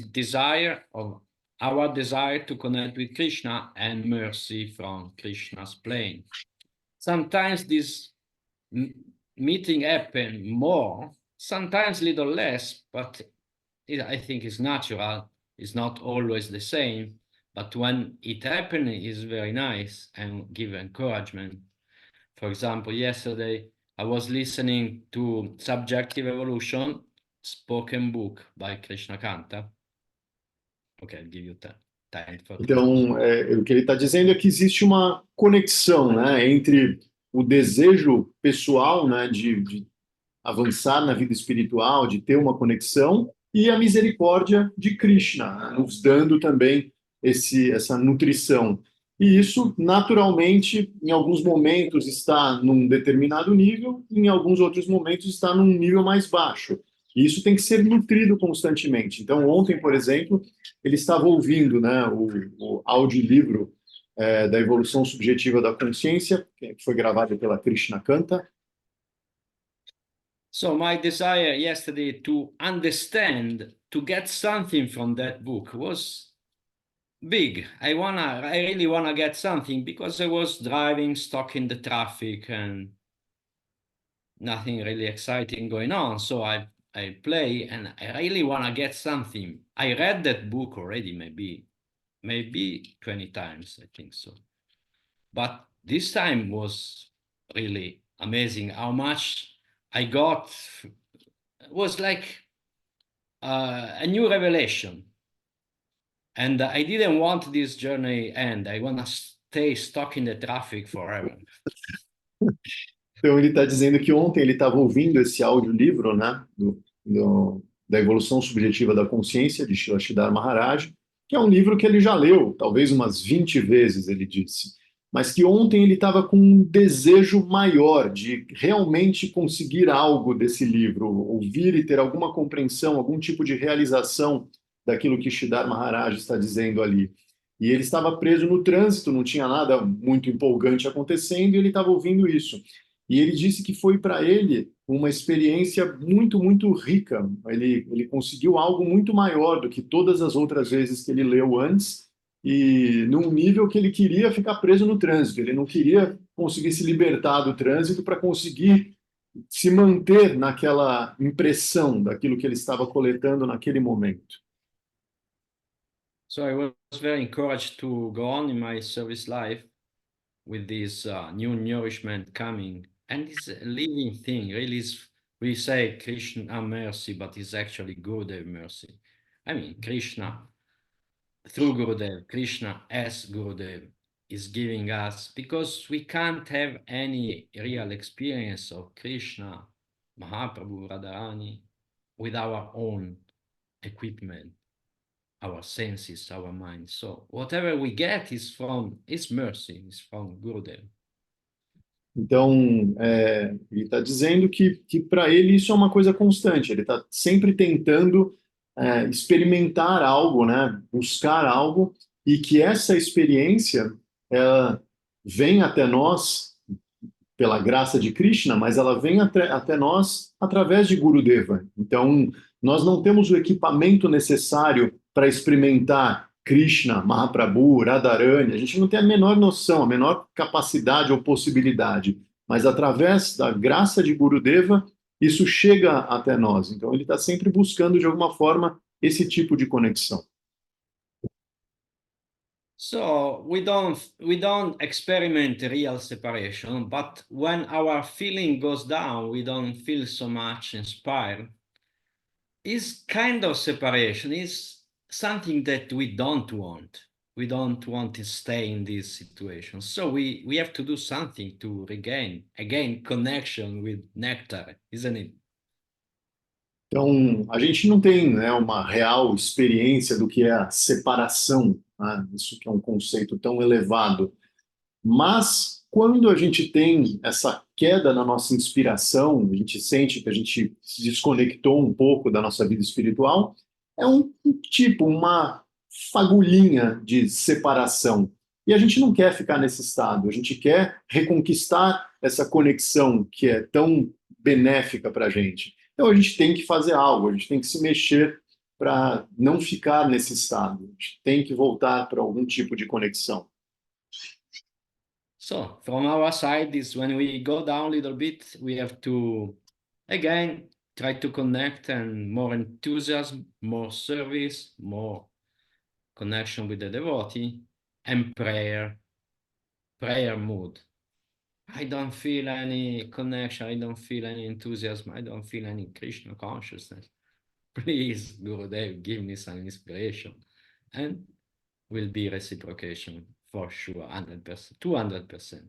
our desire to connect with Krishna and mercy from Krishna's plane. Sometimes this meeting happen more, sometimes little less, but I think it's natural. It's not always the same, but when it happens, it's very nice and give encouragement. For example, yesterday I was listening to Subjective Evolution, spoken book by Krishna Kanta. Okay, I'll give you time for Então, o que ele está dizendo é que existe uma conexão, né, entre o desejo pessoal, né, de avançar na vida espiritual, de ter uma conexão, e a misericórdia de Krishna, né, nos dando também essa nutrição. E isso, naturalmente, em alguns momentos está num determinado nível, em alguns outros momentos está num nível mais baixo. E isso tem que ser nutrido constantemente. Então, ontem, por exemplo, ele estava ouvindo, né, o audiolivro da evolução subjetiva da consciência, que foi gravado pela Krishna Kanta. So my desire yesterday to understand, to get something from that book was big. I really wanna get something, because I was driving, stuck in the traffic, and nothing really exciting going on. So I play, and I really wanna get something. I read that book already, maybe 20 times, I think so. But this time was really amazing. How much I got was like a new revelation. And I didn't want this journey end. I want to stay stuck in the traffic forever. Então, ele está dizendo que ontem ele estava ouvindo esse audiolivro, né, da evolução subjetiva da consciência, de Srila Maharaj, que é um livro que ele já leu, talvez umas 20 vezes, ele disse. Mas que ontem ele estava com um desejo maior de realmente conseguir algo desse livro, ouvir e ter alguma compreensão, algum tipo de realização daquilo que Sridhar Maharaj está dizendo ali. E ele estava preso no trânsito, não tinha nada muito empolgante acontecendo, e ele estava ouvindo isso. E ele disse que foi para ele uma experiência muito, muito rica. Ele conseguiu algo muito maior do que todas as outras vezes que ele leu antes, e num nível que ele queria ficar preso no trânsito. Ele não queria conseguir se libertar do trânsito para conseguir se manter naquela impressão daquilo que ele estava coletando naquele momento. So I was very encouraged to go on in my service life with this new nourishment coming. And it's a living thing, really. We say Krishna mercy, but it's actually Gurudev mercy. I mean, Krishna through Gurudev, Krishna as Gurudev is giving us, because we can't have any real experience of Krishna, Mahaprabhu, Radharani with our own equipment, our senses, our mind. So whatever we get is from His mercy, is from Gurudev. Então, ele está dizendo que para ele isso é uma coisa constante, ele está sempre tentando experimentar algo, né? Buscar algo, e que essa experiência ela vem até nós pela graça de Krishna, mas ela vem até nós através de Gurudeva. Então, nós não temos o equipamento necessário para experimentar Krishna, Mahaprabhu, Radharani, a gente não tem a menor noção, a menor capacidade ou possibilidade, mas através da graça de Gurudeva, isso chega até nós. Então ele está sempre buscando, de alguma forma, esse tipo de conexão. So we don't experiment real separation, but when our feeling goes down, we don't feel so much inspired. It's kind of separation. It's something that we don't want. We don't want to stay in this situation. So we have to do something to regain, again, connection with nectar, isn't it? Então, a gente não tem, né, uma real experiência do que é a separação, né? Isso que é um conceito tão elevado. Mas, quando a gente tem essa queda na nossa inspiração, a gente sente que a gente se desconectou um pouco da nossa vida espiritual, é uma fagulhinha de separação. E a gente não quer ficar nesse estado, a gente quer reconquistar essa conexão que é tão benéfica para a gente. Então a gente tem que fazer algo, a gente tem que se mexer para não ficar nesse estado. A gente tem que voltar para algum tipo de conexão. So from our side is when we go down a little bit, we have to, again, try to connect, and more enthusiasm, more service, more connection with the devotee, and prayer mood. I don't feel any connection, I don't feel any enthusiasm, I don't feel any Krishna consciousness. Please, Gurudev, give me some inspiration. And will be reciprocation for sure, 100%, 200%.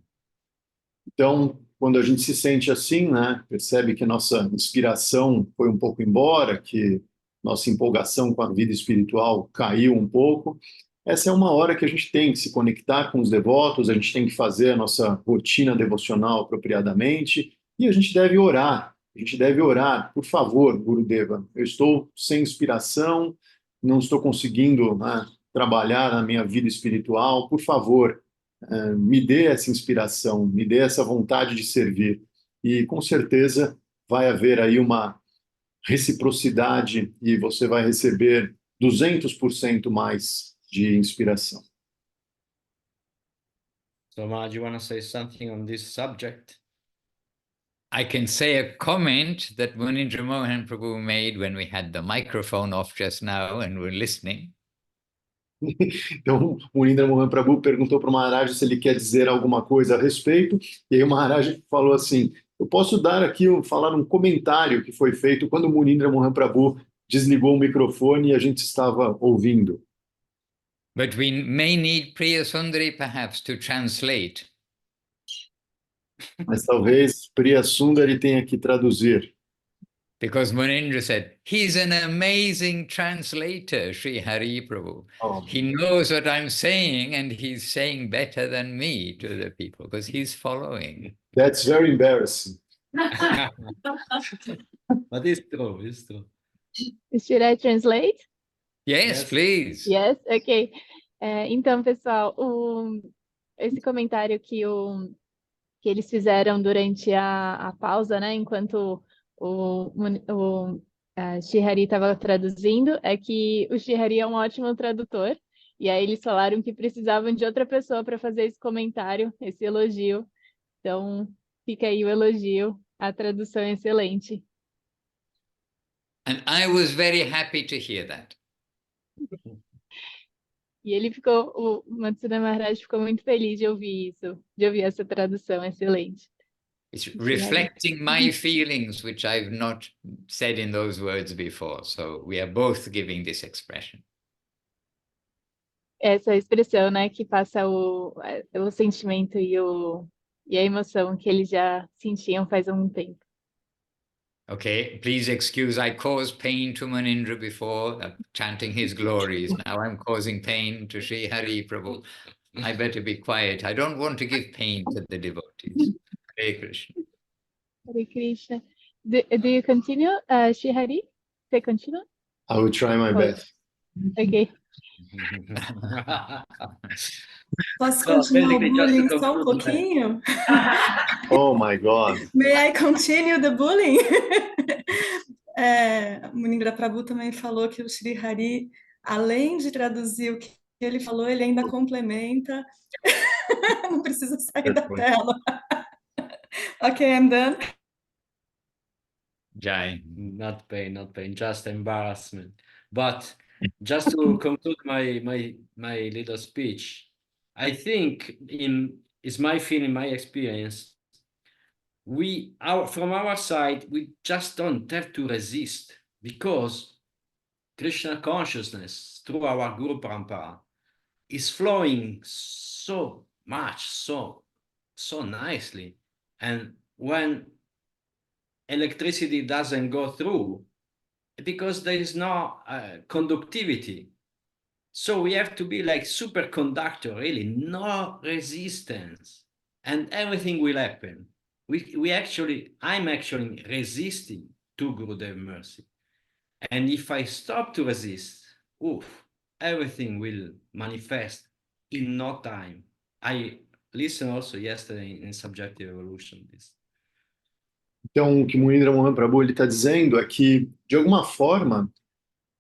Então, quando a gente se sente assim, né, percebe que nossa inspiração foi um pouco embora, que nossa empolgação com a vida espiritual caiu um pouco, essa é uma hora que a gente tem que se conectar com os devotos, a gente tem que fazer a nossa rotina devocional apropriadamente, e a gente deve orar. A gente deve orar, por favor, Gurudeva, eu estou sem inspiração, não estou conseguindo, né, trabalhar na minha vida espiritual, por favor, me dê essa inspiração, me dê essa vontade de servir. E com certeza vai haver aí uma reciprocidade e você vai receber 200% mais de inspiração. So Maharaj, you want to say something on this subject? I can say a comment that Munindra Mohan Prabhu made when we had the microphone off just now and were listening. Então, o Munindra Mohan Prabhu perguntou para o Maharaj se ele quer dizer alguma coisa a respeito, e aí o Maharaj falou assim, eu posso dar aqui, falar um comentário que foi feito quando o Munindra Mohan Prabhu desligou o microfone e a gente estava ouvindo. But we may need Priya Sundari perhaps to translate. Mas talvez Priya Sundari tenha que traduzir. Because Munindra said, he's an amazing translator, Sri Hari Prabhu. Oh. He knows what I'm saying and he's saying better than me to the people because he's following. That's very embarrassing. But it's true, it's true. Should I translate? Yes, Yes. please. Yes, ok. Então, pessoal, esse comentário que eles fizeram durante a pausa, né, enquanto o Srihari estava traduzindo, é que o Srihari é um ótimo tradutor, e aí eles falaram que precisavam de outra pessoa para fazer esse comentário, esse elogio. Então, fica aí o elogio, a tradução é excelente. And I was very happy to hear that. E ele o Madhusudan Maharaj ficou muito feliz de ouvir isso, de ouvir essa tradução excelente. It's reflecting my feelings, which I've not said in those words before. So we are both giving this expression. Essa expressão, né, que passa o sentimento e a emoção que eles já sentiam faz algum tempo. Okay, please excuse, I caused pain to Munindra before, chanting his glories. Now I'm causing pain to Sri Hari Prabhu. I better be quiet. I don't want to give pain to the devotees. Hare Krishna. Hare Krishna. Do you continue, Sri Hari? Você continua? I will try my best. Ok. Posso So, continuar o basically, just to bullying só um conclude, pouquinho? Oh my God. May I continue the bullying? Munindra Prabhu também falou que o Srihari, além de traduzir o que ele falou, ele ainda complementa. Não precisa sair da tela. Ok, I'm done. Jai. Not pain, just embarrassment. But just to conclude my little speech, I think is my feeling, my experience, from our side, we just don't have to resist, because Krishna consciousness through our Guru Parampara is flowing so much, so nicely. And when electricity doesn't go through, because there is no conductivity. So we have to be like superconductor, really, no resistance, and everything will happen. I'm actually resisting to Gurudev mercy. And if I stop to resist, everything will manifest in no time. I listened also yesterday in Subjective Evolution, this. Então, o que Munindra Mohan Prabhu está dizendo é que, de alguma forma,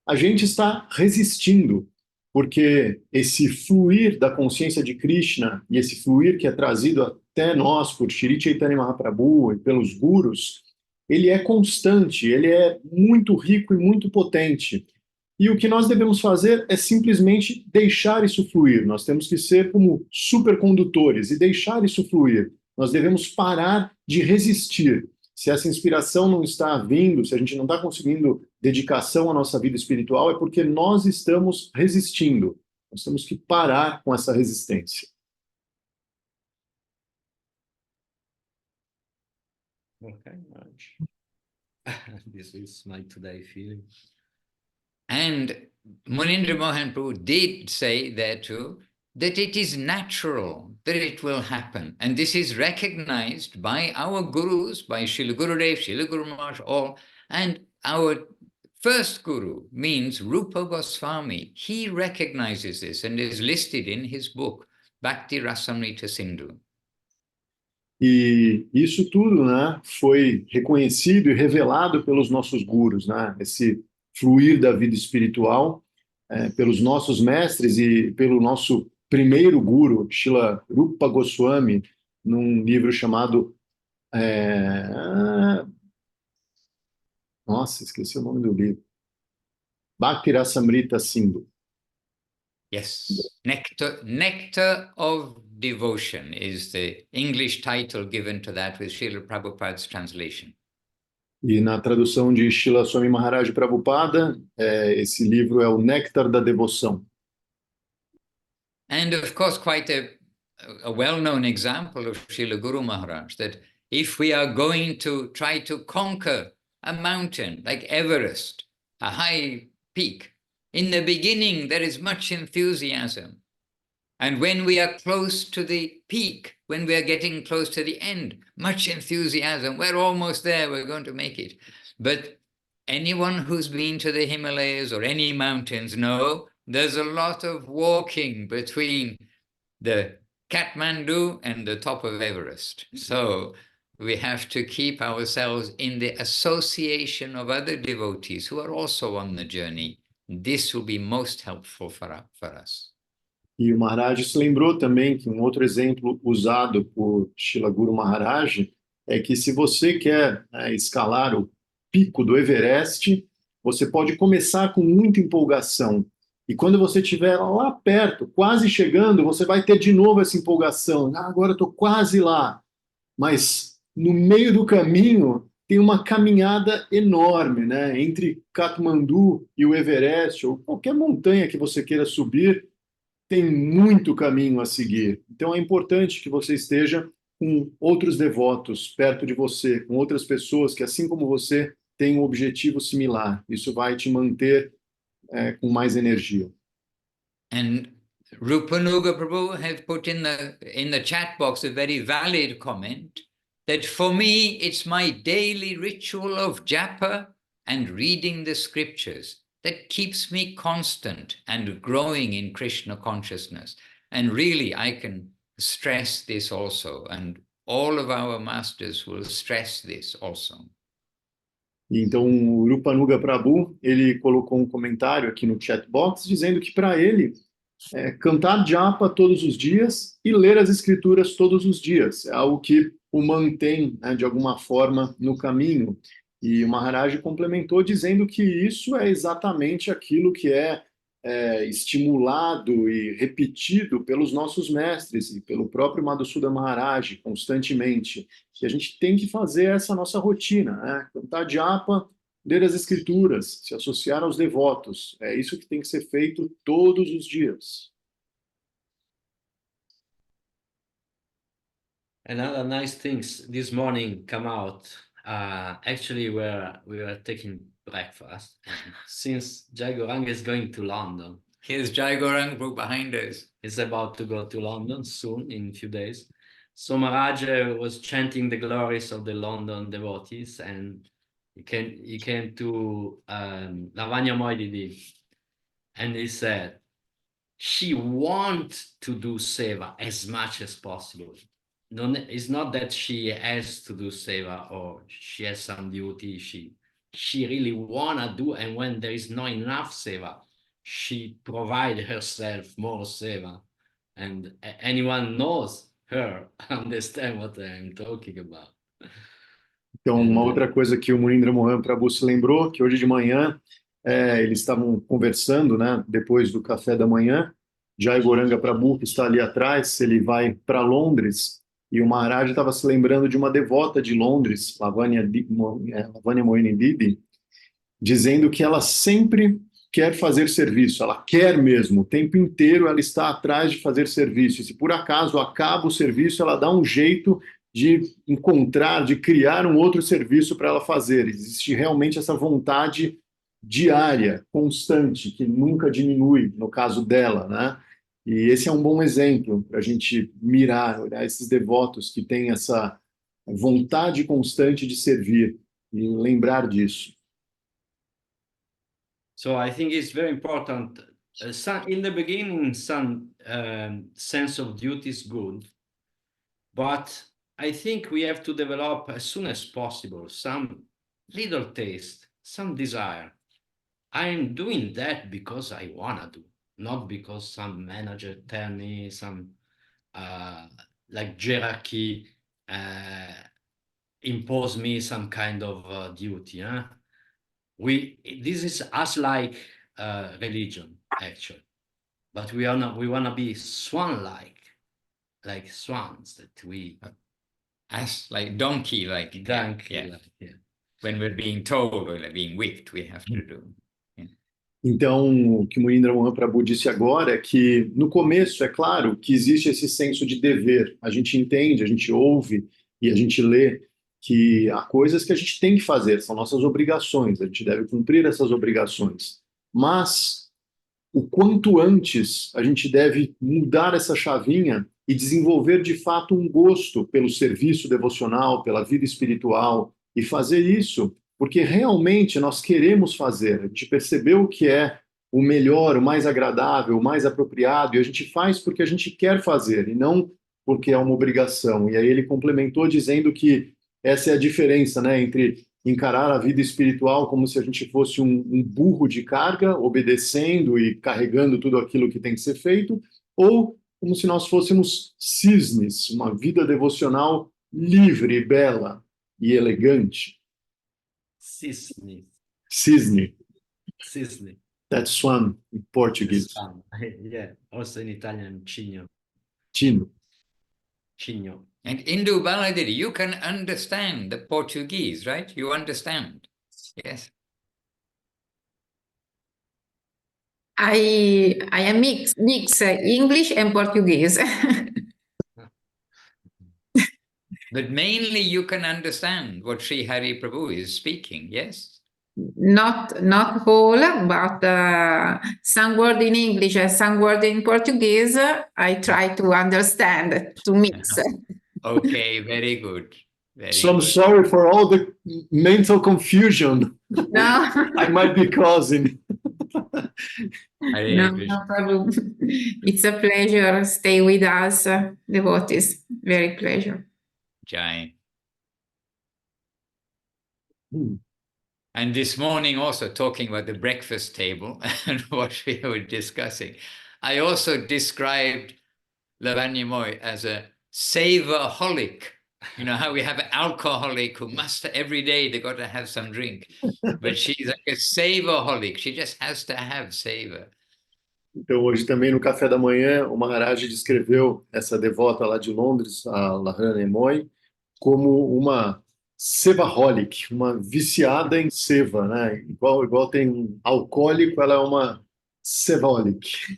a gente está resistindo, porque esse fluir da consciência de Krishna e esse fluir que é trazido até nós por Shri Chaitanya Mahaprabhu e pelos gurus, ele é constante, ele é muito rico e muito potente. E o que nós devemos fazer é simplesmente deixar isso fluir. Nós temos que ser como supercondutores e deixar isso fluir. Nós devemos parar de resistir. Se essa inspiração não está vindo, se a gente não está conseguindo dedicação à nossa vida espiritual, é porque nós estamos resistindo. Nós temos que parar com essa resistência. Okay, this is my today feeling. And Munindra Mohan Prabhu did say there too, that it is natural that it will happen. And this is recognized by our gurus, by Srila Gurudev, Srila Guru Maharaj, all. And our first guru means Rupa Goswami. He recognizes this and is listed in his book, Bhakti Rasamrita Sindhu. E isso tudo, né, foi reconhecido e revelado pelos nossos gurus, né, esse fluir da vida espiritual, pelos nossos mestres e pelo nosso primeiro guru, Srila Rupa Goswami, num livro chamado... Nossa, esqueci o nome do livro. Bhakti Rasamrita Sindhu. Yes, Nectar of Devotion is the English title given to that with Srila Prabhupada's translation. E na tradução de Srila Swami Maharaj Prabhupada, esse livro é o Néctar da Devoção. And of course, quite a well-known example of Srila Guru Maharaj, that if we are going to try to conquer a mountain like Everest, a high peak, in the beginning there is much enthusiasm. And when we are close to the peak, when we are getting close to the end, much enthusiasm, we're almost there, we're going to make it. But anyone who's been to the Himalayas or any mountains know there's a lot of walking between the Kathmandu and the top of Everest. So we have to keep ourselves in the association of other devotees who are also on the journey. This will be most helpful for us. E o Maharaj se lembrou também que um outro exemplo usado por Srila Guru Maharaj é que se você quer escalar o pico do Everest, você pode começar com muita empolgação. E quando você estiver lá perto, quase chegando, você vai ter de novo essa empolgação. Ah, agora eu estou quase lá. Mas no meio do caminho tem uma caminhada enorme, né? Entre Kathmandu e o Everest, ou qualquer montanha que você queira subir, tem muito caminho a seguir. Então é importante que você esteja com outros devotos perto de você, com outras pessoas que, assim como você, têm um objetivo similar. Isso vai te manter com mais energia. And Rupanuga Prabhu has put in the chat box a very valid comment that for me it's my daily ritual of japa and reading the scriptures that keeps me constant and growing in Krishna consciousness. And really I can stress this also, and all of our masters will stress this also. Então, o Rupanuga Prabhu, ele colocou um comentário aqui no chat box dizendo que para ele, cantar japa todos os dias e ler as escrituras todos os dias é algo que o mantém, né, de alguma forma no caminho. E o Maharaj complementou dizendo que isso é exatamente aquilo que é estimulado e repetido pelos nossos mestres e pelo próprio Madhusudan Maharaj constantemente. E a gente tem que fazer essa nossa rotina, né? Cantar japa, ler as escrituras, se associar aos devotos. É isso que tem que ser feito todos os dias. Another nice things this morning come out. Actually, we were taking breakfast. Since Jai Gauranga is going to London. Here's Jai Gauranga behind us. He's about to go to London soon, in a few days. So Maharaj was chanting the glories of the London devotees, and he came to Lavanya Moididi, and he said, she wants to do seva as much as possible. No, it's not that she has to do seva or she has some duty. She really wanna do, and when there is not enough seva, she provide herself more seva. And anyone knows her, understand what I'm talking about. Então, uma outra coisa que o Munindra Mohan Prabhu se lembrou, que hoje de manhã eles estavam conversando, né, depois do café da manhã. Jai Gauranga Prabhu, que está ali atrás, ele vai para Londres, e o Maharaj estava se lembrando de uma devota de Londres, Lavanya Mohan Didi, dizendo que ela sempre quer fazer serviço, ela quer mesmo, o tempo inteiro ela está atrás de fazer serviço, e se por acaso acaba o serviço, ela dá um jeito de encontrar, de criar um outro serviço para ela fazer. Existe realmente essa vontade diária, constante, que nunca diminui, no caso dela, né? E esse é um bom exemplo para a gente mirar, olhar esses devotos que têm essa vontade constante de servir e lembrar disso. So I think it's very important. In the beginning, some sense of duty is good, but I think we have to develop as soon as possible some little taste, some desire. I am doing that because I wanna do, not because some manager tell me, some like hierarchy impose me some kind of duty. Huh? This is us like religion actually, but we wanna be swan-like, like swans that we. Us like donkey-like. Yeah. When we're being told or being whipped, we have to do. Então, o que o Munindra Mohan Prabhu disse agora é que, no começo, é claro que existe esse senso de dever. A gente entende, a gente ouve e a gente lê que há coisas que a gente tem que fazer, são nossas obrigações, a gente deve cumprir essas obrigações. Mas, o quanto antes a gente deve mudar essa chavinha e desenvolver, de fato, um gosto pelo serviço devocional, pela vida espiritual, e fazer isso porque realmente nós queremos fazer, a gente percebeu o que é o melhor, o mais agradável, o mais apropriado, e a gente faz porque a gente quer fazer, e não porque é uma obrigação. E aí ele complementou dizendo que essa é a diferença, né, entre encarar a vida espiritual como se a gente fosse um burro de carga, obedecendo e carregando tudo aquilo que tem que ser feito, ou como se nós fôssemos cisnes, uma vida devocional livre, bela e elegante. Cisne. Cisne, Cisne. that's swan in Portuguese. Sun. Yeah, also in Italian, cigno. Tino. Cigno. And Indu Baladiri, you can understand the Portuguese, right? You understand? Yes. I am mix English and Portuguese. But mainly you can understand what Sri Hari Prabhu is speaking, yes? Not whole, but some word in English and some word in Portuguese. I try to understand, to mix. Okay, very good. Very So I'm good. sorry for all the mental confusion No, I might be causing. Hare no, Krishna. no problem. It's a pleasure. Stay with us, devotees. Very pleasure. Jai. Hmm. And this morning also talking about the breakfast table and what we were discussing, I also described Lavanya Moy as a savorholic. You know how we have an alcoholic who must, every day they got to have some drink. But she's like a savorholic. She just has to have savor. Então, hoje também no café da manhã, o Maharaj descreveu essa devota lá de Londres, a Lavanya Moy, como uma sevaholic, uma viciada em seva, né? Igual tem um alcoólico, ela é uma sevaholic.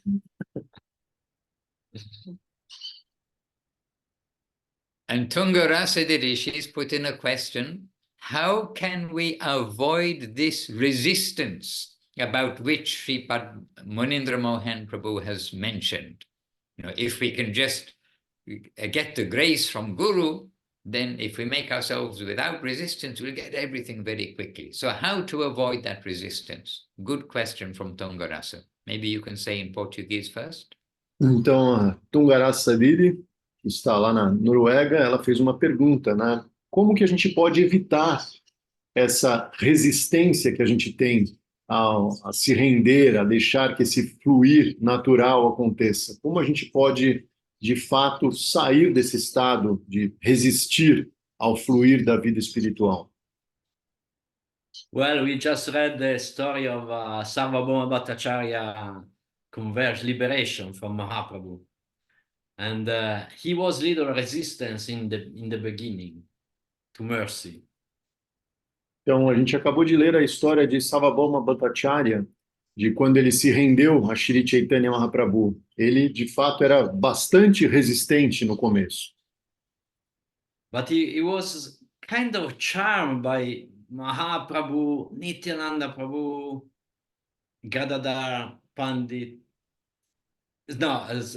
And Tungarasa Dirishis put in a question, how can we avoid this resistance about which Sripad Munindra Mohan Prabhu has mentioned? You know, if we can just get the grace from Guru, then if we make ourselves without resistance, we'll get everything very quickly. So how to avoid that resistance? Good question from Tungarasa. Maybe you can say in Portuguese first. Então, a Tungarasa Sadiri, que está lá na Noruega, ela fez uma pergunta, né? Como que a gente pode evitar essa resistência que a gente tem a se render, a deixar que esse fluir natural aconteça? Como a gente pode, de fato, sair desse estado de resistir ao fluir da vida espiritual? Well, we just read the story of Sarvabhauma Bhattacharya converge liberation from Mahaprabhu. And he was little resistance in the beginning to mercy. Então, a gente acabou de ler a história de Sarvabhauma Bhattacharya, de quando ele se rendeu a Shri Chaitanya Mahaprabhu. Ele, de fato, era bastante resistente no começo. But he was kind of charmed by Mahaprabhu, Nityananda Prabhu, Gadadhar Pandit, no, as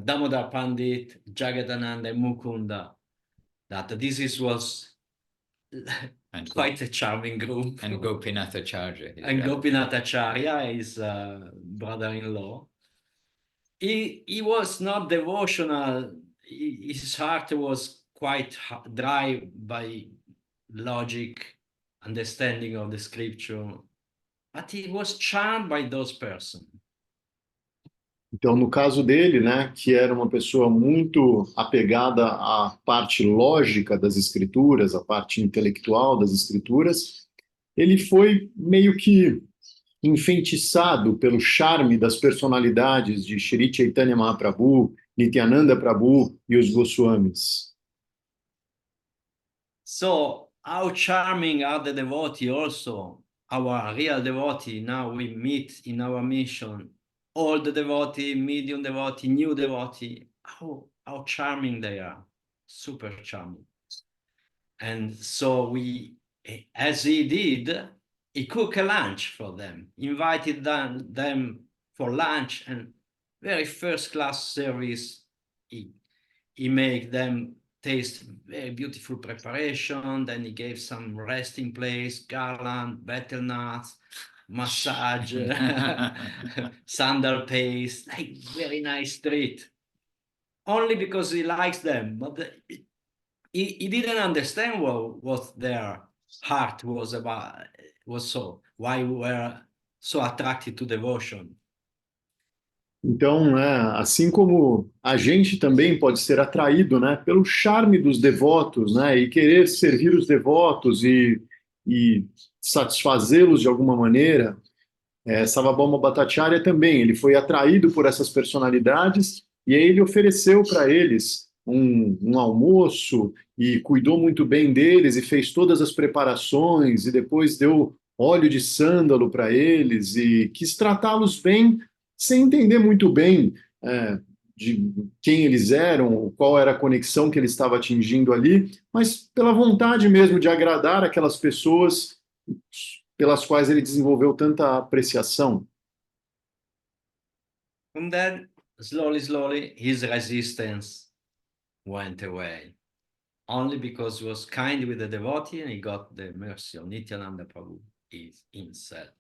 Damodar Pandit, Jagadananda, Mukunda. That was And quite a charming group. And Gopinathacharya. And Gopinathacharya, his brother-in-law. He was not devotional. His heart was quite dry by logic, understanding of the scripture. But he was charmed by those persons. Então, no caso dele, né, que era uma pessoa muito apegada à parte lógica das escrituras, à parte intelectual das escrituras, ele foi meio que enfeitiçado pelo charme das personalidades de Shri Chaitanya Mahaprabhu, Nityananda Prabhu e os Goswamis. So, how charming are the devotees also, our real devotee. Now we meet in our mission. All the devotee, medium devotee, new devotee, how charming they are, super charming. And so we, as he did, he cooked a lunch for them, invited them for lunch, and very first class service. He made them taste very beautiful preparation. Then he gave some resting place, garland, betel nuts, massage, sandal paste, like very nice treat. Only because he likes them, but he didn't understand what their heart was about, why we were so attracted to devotion. Então, né, assim como a gente também pode ser atraído, né, pelo charme dos devotos, né, e querer servir os devotos e satisfazê-los de alguma maneira, Sarvabhauma Bhattacharya também, ele foi atraído por essas personalidades e aí ele ofereceu para eles um almoço e cuidou muito bem deles e fez todas as preparações e depois deu óleo de sândalo para eles e quis tratá-los bem, sem entender muito bem de quem eles eram, qual era a conexão que ele estava atingindo ali, mas pela vontade mesmo de agradar aquelas pessoas pelas quais ele desenvolveu tanta apreciação. And then, slowly, his resistance went away. Only because he was kind with the devotee and he got the mercy of Nityananda Prabhu himself.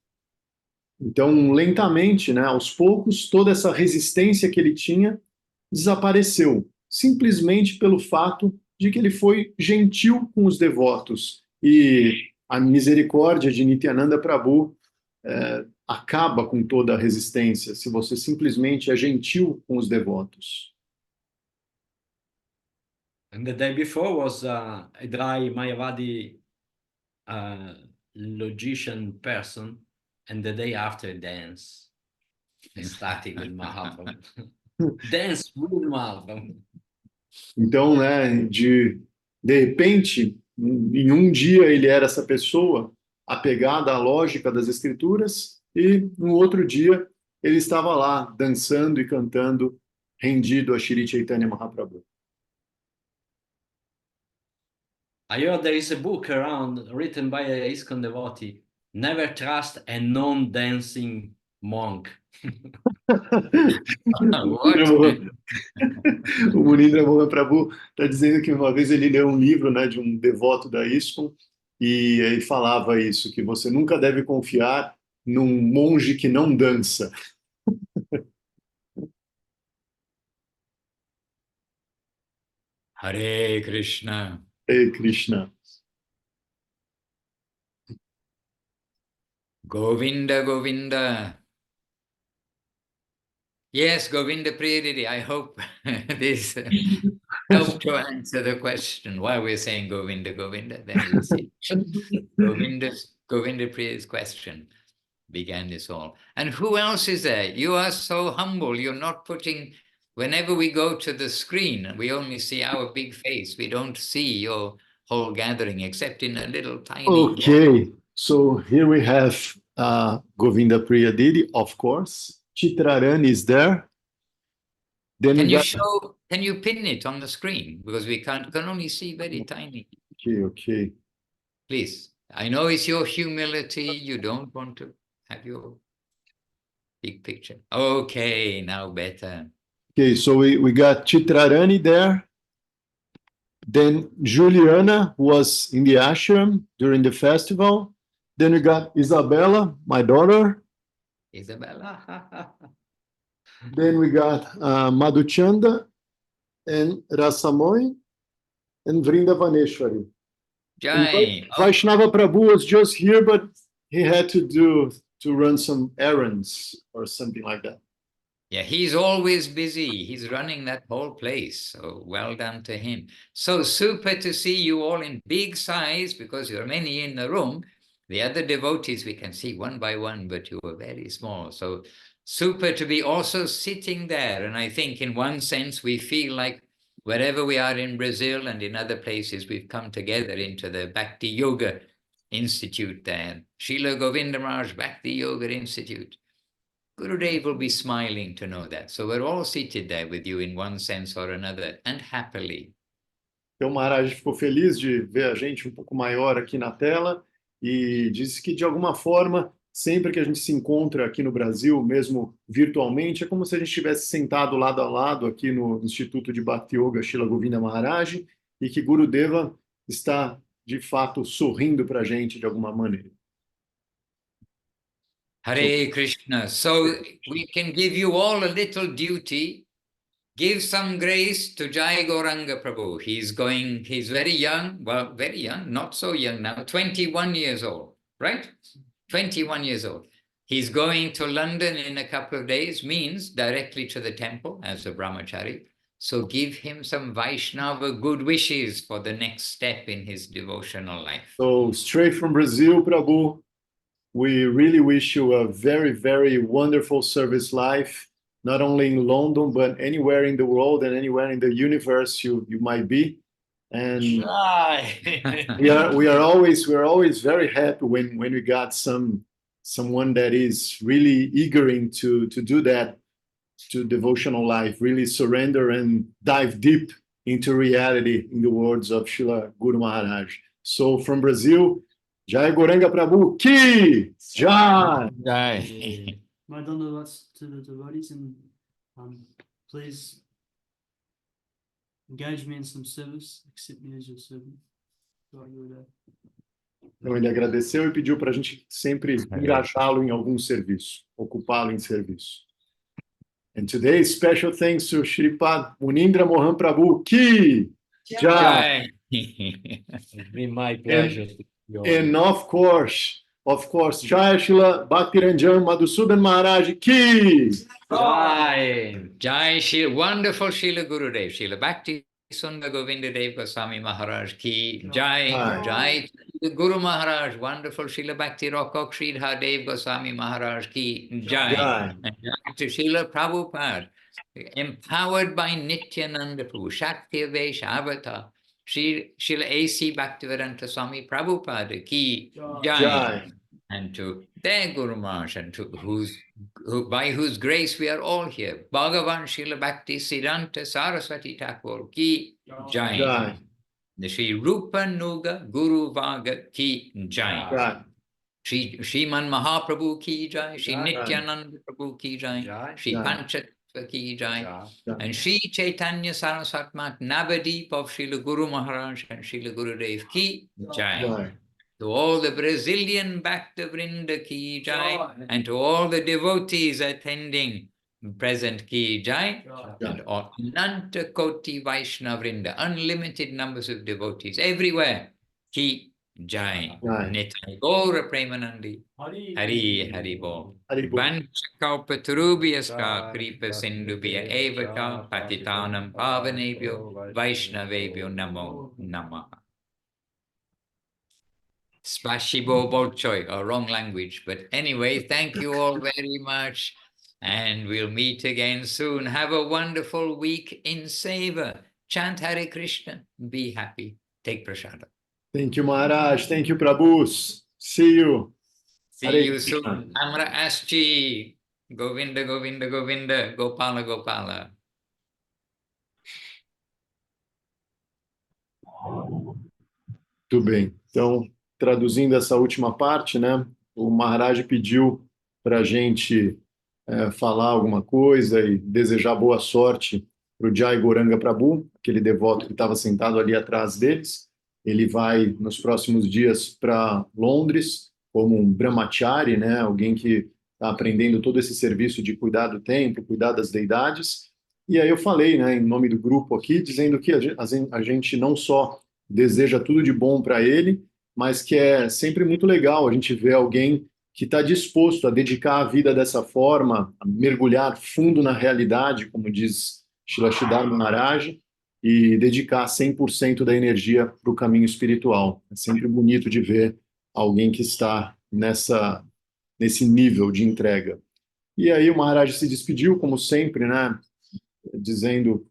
Então, lentamente, né, aos poucos, toda essa resistência que ele tinha desapareceu, simplesmente pelo fato de que ele foi gentil com os devotos. E a misericórdia de Nityananda Prabhu acaba com toda a resistência, se você simplesmente é gentil com os devotos. And the day before was a dry Mayavadi logician person, and the day after dance, ecstatic with Mahaprabhu. Dance with Mahaprabhu. Então, né, de repente, em um dia ele era essa pessoa apegada à lógica das escrituras e no outro dia ele estava lá dançando e cantando, rendido a Shri Chaitanya Mahaprabhu. I heard there is a book around written by a ISKCON devotee, Never Trust a Non-Dancing Monk. O Munindra Mohan Prabhu está dizendo que uma vez ele leu um livro, né, de um devoto da ISKCON e ele falava isso, que você nunca deve confiar num monge que não dança. Hare Krishna. Hare Krishna. Govinda, Govinda. Yes, Govinda Priyadidi, I hope this helped to answer the question. While we're saying Govinda, Govinda, then we'll see. Govinda Priya's question began this all. And who else is there? You are so humble. You're not putting, whenever we go to the screen, we only see our big face. We don't see your whole gathering except in a little tiny... Okay, so here we have Govinda Priyadidi, of course. Chitraran is there. Then can you pin it on the screen? Because we can only see very tiny. Okay. Please. I know it's your humility. You don't want to have your big picture. Okay, now better. Okay, so we got Chitrarani there. Then Juliana was in the ashram during the festival. Then we got Isabella, my daughter. Isabella. Then we got Madhuchanda and Rasamoy and Vrindavaneshwari. Jai. Vaishnava Prabhu was just here, but he had to run some errands or something like that. Yeah, he's always busy. He's running that whole place. So well done to him. So super to see you all in big size because you're many in the room. The other devotees we can see one by one, but you were very small. So super to be also sitting there. And I think in one sense, we feel like wherever we are in Brazil and in other places, we've come together into the Bhakti Yoga Institute there. Srila Govinda Maharaj Bhakti Yoga Institute. Gurudev will be smiling to know that. So we're all seated there with you in one sense or another, and happily. Então, Maharaj ficou feliz de ver a gente um pouco maior aqui na tela e disse que, de alguma forma, sempre que a gente se encontra aqui no Brasil, mesmo virtualmente, é como se a gente estivesse sentado lado a lado aqui no Instituto de Bhakti Yoga Srila Govinda Maharaj e que Gurudeva está, de fato, sorrindo para a gente de alguma maneira. Hare Krishna. So we can give you all a little duty. Give some grace to Jai Gauranga Prabhu. He's very young, well, very young, not so young now, 21 years old, right? 21 years old. He's going to London in a couple of days, means directly to the temple as a brahmachari. So give him some Vaishnava good wishes for the next step in his devotional life. So straight from Brazil, Prabhu, we really wish you a very, very wonderful service life, not only in London, but anywhere in the world and anywhere in the universe you might be. And we are always very happy when we got someone that is really eager to do that, to devotional life, really surrender and dive deep into reality, in the words of Srila Guru Maharaj. So from Brazil, Jai Gauranga Prabhu Ki Jai! Jai. My dandavats to the devotees, and please engage me in some service, accept me as your servant. Então ele agradeceu e pediu para a gente sempre engajá-lo em algum serviço, ocupá-lo em serviço. And today, special thanks to Shripad Munindra Mohan Prabhu Ki Jai! It's been my pleasure. And of course, Jai Srila Bhakti Ranjan Madhusudan Maharaj Ki Jai! Jai Shila, wonderful Srila Gurudev, Srila Bhakti Sundar Govinda Dev Goswami Maharaj Ki Jai. Jai. Jai to Guru Maharaj, wonderful Srila Bhakti Rokok Sridhar Dev Goswami Maharaj Ki Jai. Jai. And Jai to Srila Prabhupada, empowered by Nityananda Prabhu, Shakti Avesh Avatar, Srila A.C. Bhaktivedanta Swami Prabhupada Ki Jai. Jai. And to their Guru Maharaj, and to by whose grace we are all here. Bhagavan Srila Bhakti Siddhanta Saraswati Thakur Ki Jai. Jai. The Sri Rupa Nuga Guru Vaga Ki Jai. Jai. Shriman Mahaprabhu Ki Jai. Shri Jai. Nityananda Prabhu Ki Jai. Jai. Shri Jai. Panchatattva Ki Jai. Jai. And Sri Chaitanya Saraswatmat Navadeep of Srila Guru Maharaj and Srila Gurudev Ki Jai. Jai. To all the Brazilian Bhakta Vrinda Ki Jai, and to all the devotees attending present Ki Jai, and all Ananta Koti Vaishnava Vrinda, unlimited numbers of devotees everywhere, Ki Jai. Jai. Nitai Gaura Premanandi, Hari Hari Bol. Hari Bol. Vanchakalpatarubhyaska kripa sindhubhya evata patitanam pavanebhyo Vaishnavebhyo namo namaha. Spasibo Bolchoi, a wrong language. But anyway, thank you all very much. And we'll meet again soon. Have a wonderful week in Seva. Chant Hare Krishna. Be happy. Take prasada. Thank you, Maharaj. Thank you, Prabhus. See you. See Hare you Krishna. soon. Amra Aschi. Govinda, Govinda, Govinda. Gopala, Gopala. Muito bem. Então, traduzindo essa última parte, né? O Maharaj pediu para a gente falar alguma coisa e desejar boa sorte para o Jai Gauranga Prabhu, aquele devoto que estava sentado ali atrás deles. Ele vai, nos próximos dias, para Londres, como um brahmachari, né? Alguém que está aprendendo todo esse serviço de cuidar do templo, cuidar das deidades. E aí eu falei, né, em nome do grupo aqui, dizendo que a gente não só deseja tudo de bom para ele, mas que é sempre muito legal a gente ver alguém que está disposto a dedicar a vida dessa forma, a mergulhar fundo na realidade, como diz Srila Maharaj, e dedicar 100% da energia para o caminho espiritual. É sempre bonito de ver alguém que está nesse nível de entrega. E aí o Maharaj se despediu, como sempre, né, dizendo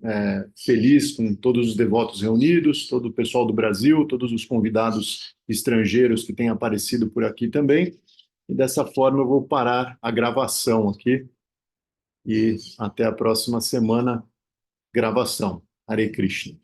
feliz com todos os devotos reunidos, todo o pessoal do Brasil, todos os convidados estrangeiros que têm aparecido por aqui também. E dessa forma eu vou parar a gravação aqui. E até a próxima semana, gravação. Hare Krishna.